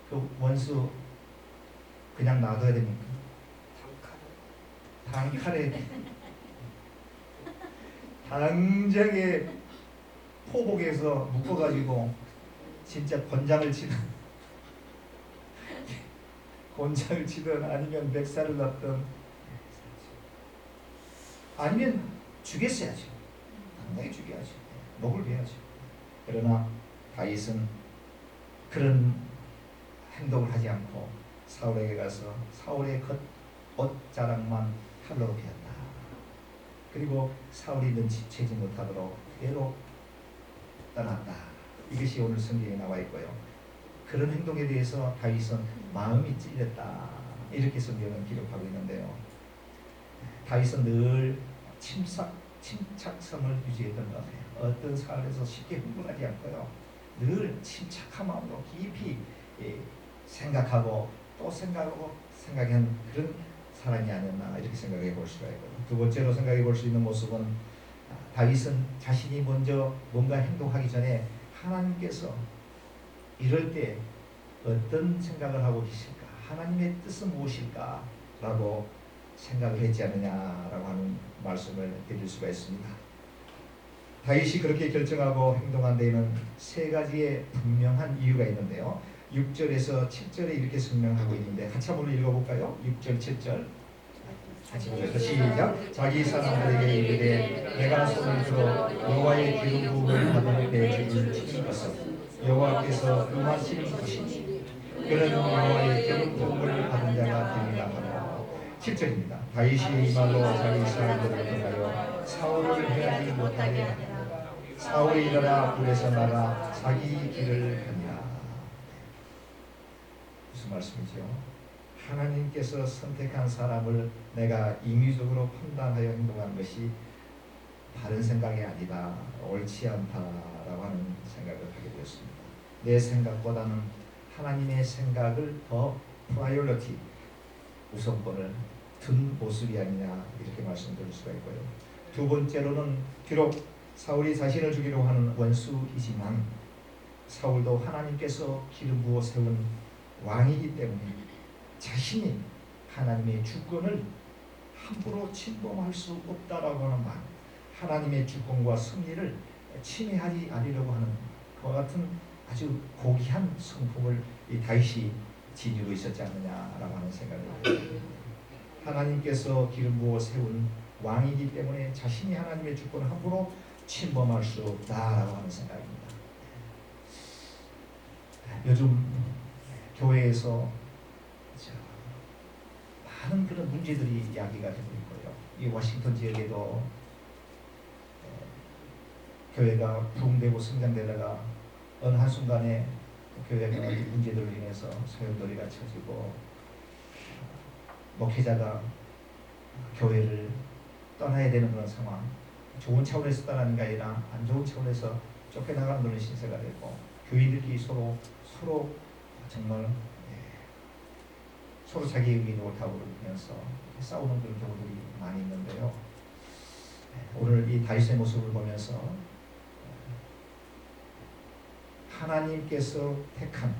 Speaker 3: 그 원수 그냥 놔둬야 됩니까? 단칼에 당장에 포복에서 묶어가지고 진짜 권장을 치든 아니면 멱살을 놨든 아니면 죽였어야죠. 당당히 죽여야죠. 목을 베야죠. 그러나 다윗은 그런 행동을 하지 않고 사울에게 가서 사울의 옷자락만 칼로 베었다. 그리고 사울이 눈치채지 못하도록 그대로 떠났다. 이것이 오늘 성경에 나와 있고요. 그런 행동에 대해서 다윗은 마음이 찔렸다. 이렇게 성경은 기록하고 있는데요. 다윗은 늘 침착성을 유지했던 것 같아요. 어떤 사안에서 쉽게 흥분하지 않고요. 늘 침착한 마음으로 깊이 생각하고 또 생각한 그런 사람이 아니었나 이렇게 생각해 볼 수가 있고요. 두 번째로 생각해 볼 수 있는 모습은 다윗은 자신이 먼저 뭔가 행동하기 전에 하나님께서 이럴 때 어떤 생각을 하고 계실까? 하나님의 뜻은 무엇일까? 라고 생각을 했지 않느냐라고 하는 말씀을 드릴 수가 있습니다. 다윗이 그렇게 결정하고 행동한 데에는 세 가지의 분명한 이유가 있는데요. 6절에서 7절에 이렇게 설명하고 있는데 같이 한번 읽어볼까요? 6절 7절 같이 읽어서 시작. 자기 사람들에게 이르되 내가 손을 들어 여호와의 기름 부음을 받은 배지를 치는 것은 여호와께서 음하시는 것이니 그는 여호와의 기름 부음을 받은 자가 되리라 하노라. 7절입니다. 다윗이 이 말로 자기 사람들을 떠나여 사울을 해하지 못하게 하니라. 사울이 일어나 불에서 나가 자기 길을 가니라. 무슨 말씀이죠? 하나님께서 선택한 사람을 내가 임의적으로 판단하여 행동한 것이 바른 생각이 아니다, 옳지 않다라고 하는 생각을 하게 되었습니다. 내 생각보다는 하나님의 생각을 더 프라이어리티, 우선권을 둔 모습이 아니냐 이렇게 말씀드릴 수가 있고요. 두 번째로는 비록 사울이 자신을 죽이려고 하는 원수이지만 사울도 하나님께서 기름 부어 세운 왕이기 때문에 자신이 하나님의 주권을 함부로 침범할 수 없다라고 하는 말, 하나님의 주권과 승리를 침해하지 않으려고 하는 그와 같은 아주 고귀한 성품을 이 다윗이 지니고 있었지 않느냐라고 하는 생각을 합니다. 하나님께서 기름 부어 세운 왕이기 때문에 자신이 하나님의 주권을 함부로 침범할 수 없다라고 하는 생각입니다. 요즘 교회에서 많은 그런 문제들이 이야기가 되고 있고요. 이 워싱턴 지역에도 교회가 부흥되고 성장되다가 어느 한순간에 교회가 문제들로 인해서 소용돌이가 쳐지고 목회자가 교회를 떠나야 되는 그런 상황, 좋은 차원에서 떠나는 게 아니라 안 좋은 차원에서 쫓겨나가는 그런 신세가 되고 교인들끼리 서로 정말 서로 자기 의견을 옳다고 그러면서 싸우는 그런 경우들이 많이 있는데요. 오늘 이 다윗의 모습을 보면서 하나님께서 택한,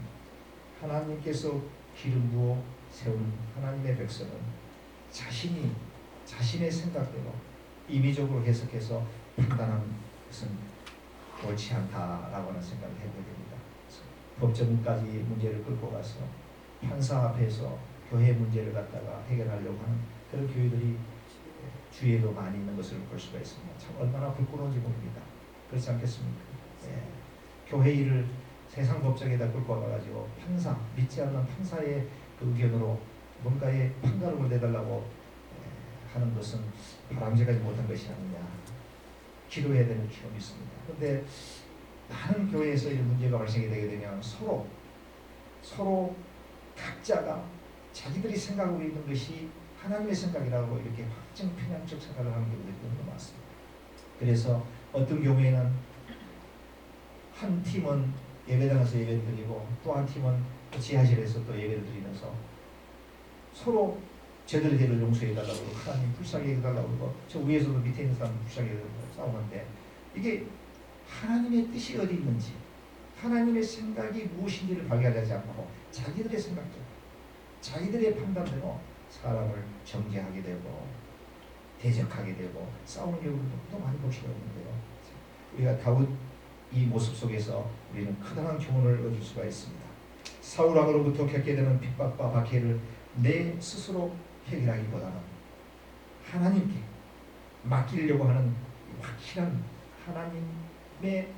Speaker 3: 하나님께서 기름 부어 세운 하나님의 백성은 자신의 생각대로 임의적으로 해석해서 판단하는 것은 옳지 않다라고 하는 생각을 해보게 됩니다. 법정까지 문제를 끌고 가서 판사 앞에서 교회 문제를 갖다가 해결하려고 하는 그런 교회들이 주위에도 많이 있는 것을 볼 수가 있습니다. 참 얼마나 부끄러운지 모릅니다. 그렇지 않겠습니까? 교회 일을 세상 법정에다 끌고 와가지고 판사, 믿지 않는 판사의 그 의견으로 뭔가에 판가름을 내달라고 하는 것은 바람직하지 못한 것이 아니냐, 기도해야 되는 필요가 있습니다. 그런데 많은 교회에서 이런 문제가 발생이 되게 되면 서로 각자가 자기들이 생각하고 있는 것이 하나님의 생각이라고 이렇게 확정 편향적 생각을 하는 경우들이 너무 많습니다. 그래서 어떤 경우에는 한 팀은 예배당에서 예배를 드리고 또 한 팀은 지하실에서 또 예배를 드리면서 서로 저들의 죄를 용서해달라고 그러고 하나님 불쌍히 해달라고 그러고 저 위에서도 밑에 있는 사람 불쌍히 해달라고 싸우는데, 이게 하나님의 뜻이 어디 있는지, 하나님의 생각이 무엇인지를 발견하지 않고 자기들의 생각대로, 자기들의 판단대로 사람을 정죄하게 되고 대적하게 되고 싸우는 경우도 또 많이 볼 수가 있는데요. 우리가 다윗 이 모습 속에서 우리는 커다란 교훈을 얻을 수가 있습니다. 사울 왕으로부터 겪게 되는 핍박과 박해를 내 스스로 해결하기보다는 하나님께 맡기려고 하는 확실한 하나님의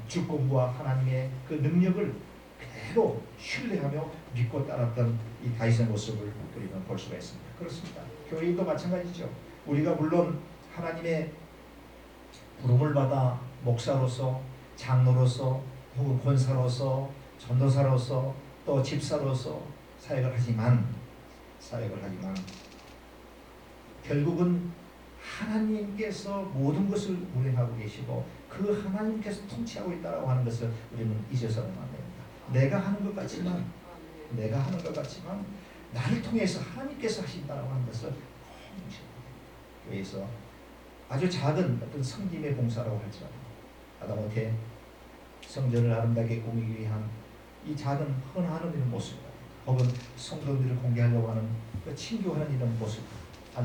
Speaker 3: 주권과 하나님의 그 능력을 그대로 신뢰하며 믿고 따랐던 이 다윗의 모습을 우리는 볼 수가 있습니다. 그렇습니다. 교회도 마찬가지죠. 우리가 물론 하나님의 부름을 받아 목사로서, 장로로서, 혹은 권사로서, 전도사로서, 또 집사로서 사역을 하지만 결국은 하나님께서 모든 것을 운행하고 계시고 그 하나님께서 통치하고 있다고 하는 것을 우리는 잊어서는 안 됩니다. 내가 하는 것 같지만 나를 통해서 하나님께서 하신다고 하는 것을 그래서 아주 작은 어떤 성김의 봉사라고 할지라도 하다못해 성전을 아름답게 꾸미기 위한 이 작은 헌하는 이런 모습, 혹은 성도들을 공개하려고 하는 그 친교하는 이런 모습,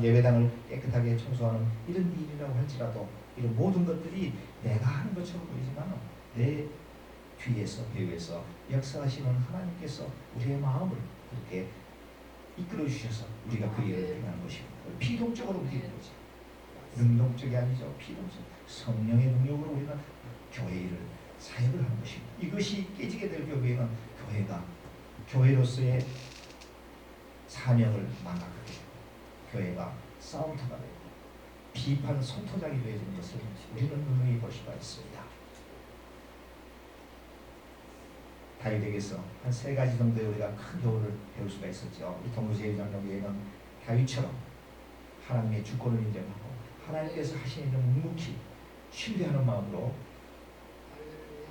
Speaker 3: 예배당을 깨끗하게 청소하는 이런 일이라고 할지라도 이런 모든 것들이 내가 하는 것처럼 보이지만 내 뒤에서 배후에서 역사하시는 하나님께서 우리의 마음을 그렇게 이끌어 주셔서 우리가 그 일을 행하는 것입니다. 피동적으로 움직이는 거죠. 능동적이 아니죠. 피동적. 성령의 능력으로 우리는 교회 일을 사역을 하는 것입니다. 이것이 깨지게 될 경우에는 교회로서의 사명을 망각하게 되고 교회가 싸움터가 되고 비판 성토장이 되어지는 것을 우리는 분명히 볼 수가 있습니다. 다윗에게서 한 3가지 정도의 우리가 큰 교훈을 배울 수가 있었죠. 이 동부제일장 경우에는 다윗처럼 하나님의 주권을 인정하고 하나님께서 하시는 일을 묵묵히 신뢰하는 마음으로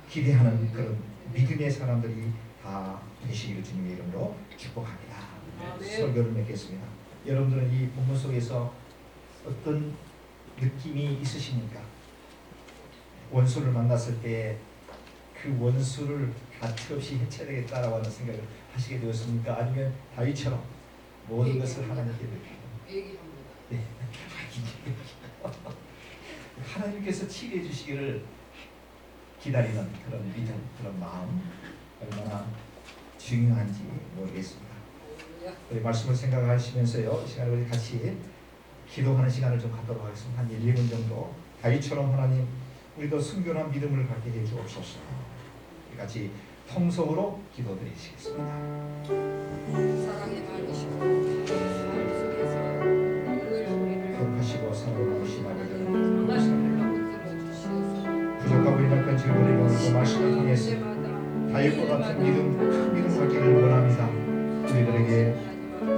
Speaker 3: 기대하는 그런 믿음의 사람들이 다 되시기를 주님의 이름으로 축복합니다. 설교를 맺겠습니다. 여러분들은 이 본문 속에서 어떤 느낌이 있으십니까? 원수를 만났을 때 그 원수를 가차없이 해쳐야 되겠다라고 하는 생각을 하시게 되었습니까? 아니면 다윗처럼 모든 것을 하나님께 드리고 네. 하나님께서 치료해 주시기를 기다리는 그런 믿음, 그런 마음 얼마나 중요한지 모르겠습니다. 우리 말씀을 생각하시면서요, 이 시간에 우리 같이 기도하는 시간을 좀 갖도록 하겠습니다. 한 1, 2분 정도. 다윗처럼 하나님 우리도 순결한 믿음을 갖게 해 주옵소서. 같이 통성으로 기도드리시겠습니다.
Speaker 5: 사랑이 많으시고 마음 속에서 늘 우리를
Speaker 3: 거룩하시고 사랑하신 아버지,
Speaker 5: 전하시는 들어주시옵소서.
Speaker 3: 부족하고 이만큼 즐거운 오늘도 말씀을 통해서 다윗과 같은 믿음, 큰 믿음 갖기를 원합니다. 우리들에게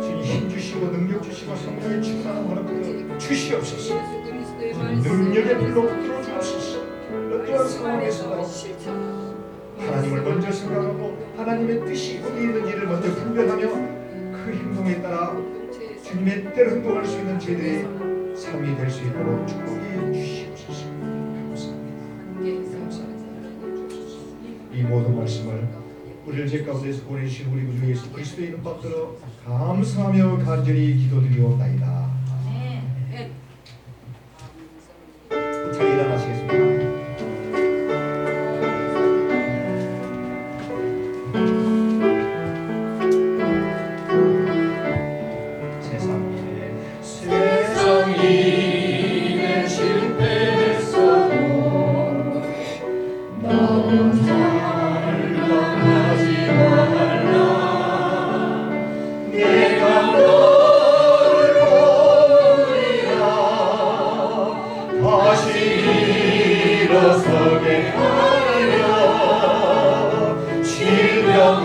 Speaker 3: 주님 힘 주시고 능력 주시고 성령의 충만한 허락을 주시옵소서.
Speaker 5: 예수 그리스도의
Speaker 3: 능력의 불로 붙들어 주옵소서. 어떠한 상황에서도
Speaker 5: 실천하고
Speaker 3: 하나님을 먼저 생각하고 하나님의 뜻이 어디 있는지를 먼저 분별하며 그 행동에 따라 주님의 뜻대로 행동할 수 있는 저희들의 삶이 될 수 있도록 축복해 주시옵소서. 감사합니다. 이 모든 말씀을 우리를 죄 가운데서 보내주신 우리 구주 예수 그리스도의 이름 받들어 감사하며 간절히 기도드리옵나이다. 자, 일어나시겠습니다. 세상이 실패했어도 나 혼자 하지 말라. 내가 너를 보리라. 다시 일어서게 하려. 질병으로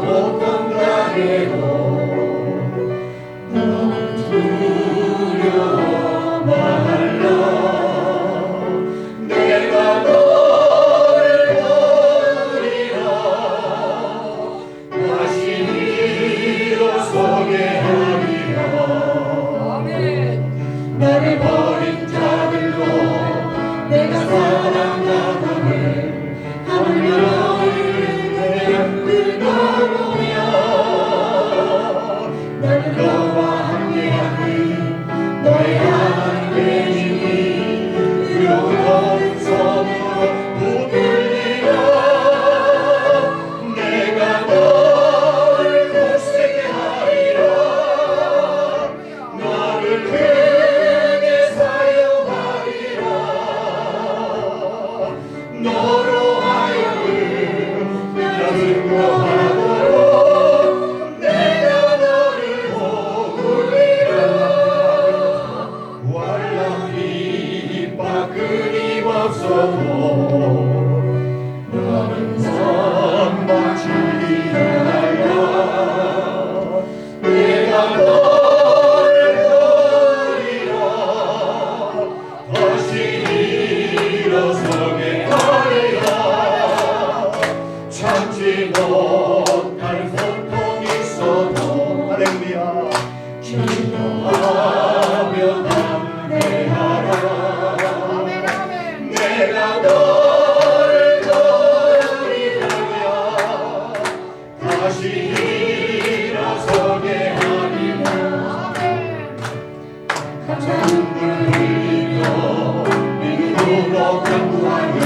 Speaker 3: 고통 당해도 너는 두려워 말라. 내가 다시 일어서게 하리라. 나를 버린 자들로 내가 사랑하감을 하물며 너희를 나는 너와 함께하는 너의 하나님의 의로운 손으로 붙들리라. 내가 너를 굳세게 하리라. 너를 크게 사용하리라. 너로 하여금 내가 증거하도록 내가 너를 도우리라. 구할라. 빛바 끊임없어도 나는 선망치리라. 내가 너를 도우리라. 다시 일어서게 하리라. 참지 못할 고통이 있어도 할렐루야 기도하며 담대하라. 내가 너를 도우리라. 다시 일어서게 하리라. 눈물 흘리며 믿음으로 간구하니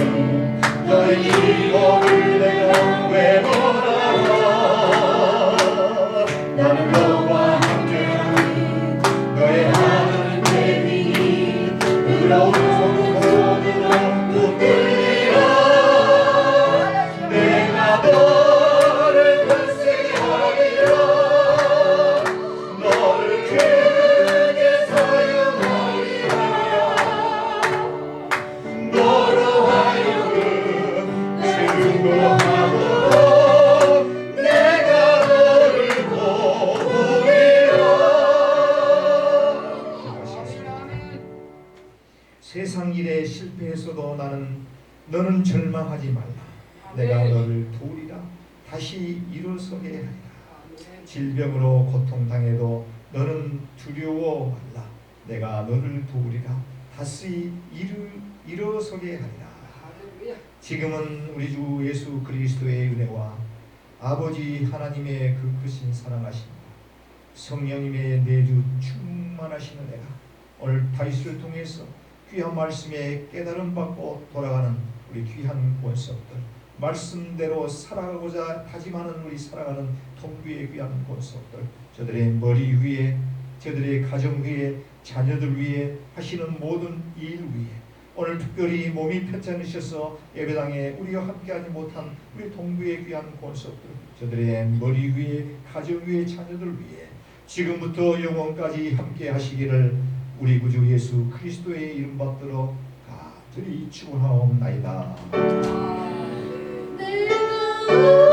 Speaker 3: 너의 기도를 내가 외면하라. 나는 너와 함께하니 너의 하나님 되니 의로운 손으로 붙들리라. 내가 너를 굳세게 하리라. 너를 크게 사용하리라. 너로 하여금 증거하도록 내가 너를 도우리라. 세상 일에 실패했어도 너는 절망하지 말라. 내가 너를 도우리라. 다시 일어서게 하리라. 질병으로 고통당해도 너는 두려워 말라. 내가 너를 도우리라. 다시 일어서게 하리라. 지금은 우리 주 예수 그리스도의 은혜와 아버지 하나님의 그 크신 사랑하심과 성령님의 내주 충만하신 은혜가 오늘 다윗을 통해서 귀한 말씀에 깨달음 받고 돌아가는 우리 귀한 권속들, 말씀대로 살아가고자 다짐하는 우리 살아가는 통비의 귀한 권속들, 저들의 머리 위에, 저들의 가정 위에, 자녀들 위에, 하시는 모든 일 위에 오늘 특별히 몸이 편찮으셔서 예배당에 우리와 함께하지 못한 우리 동부의 귀한 권속들, 저들의 머리 위에 가정 위에 자녀들 위해 지금부터 영원까지 함께 하시기를 우리 구주 예수 그리스도의 이름 받들어 간절히 축원하옵나이다.
Speaker 1: 내가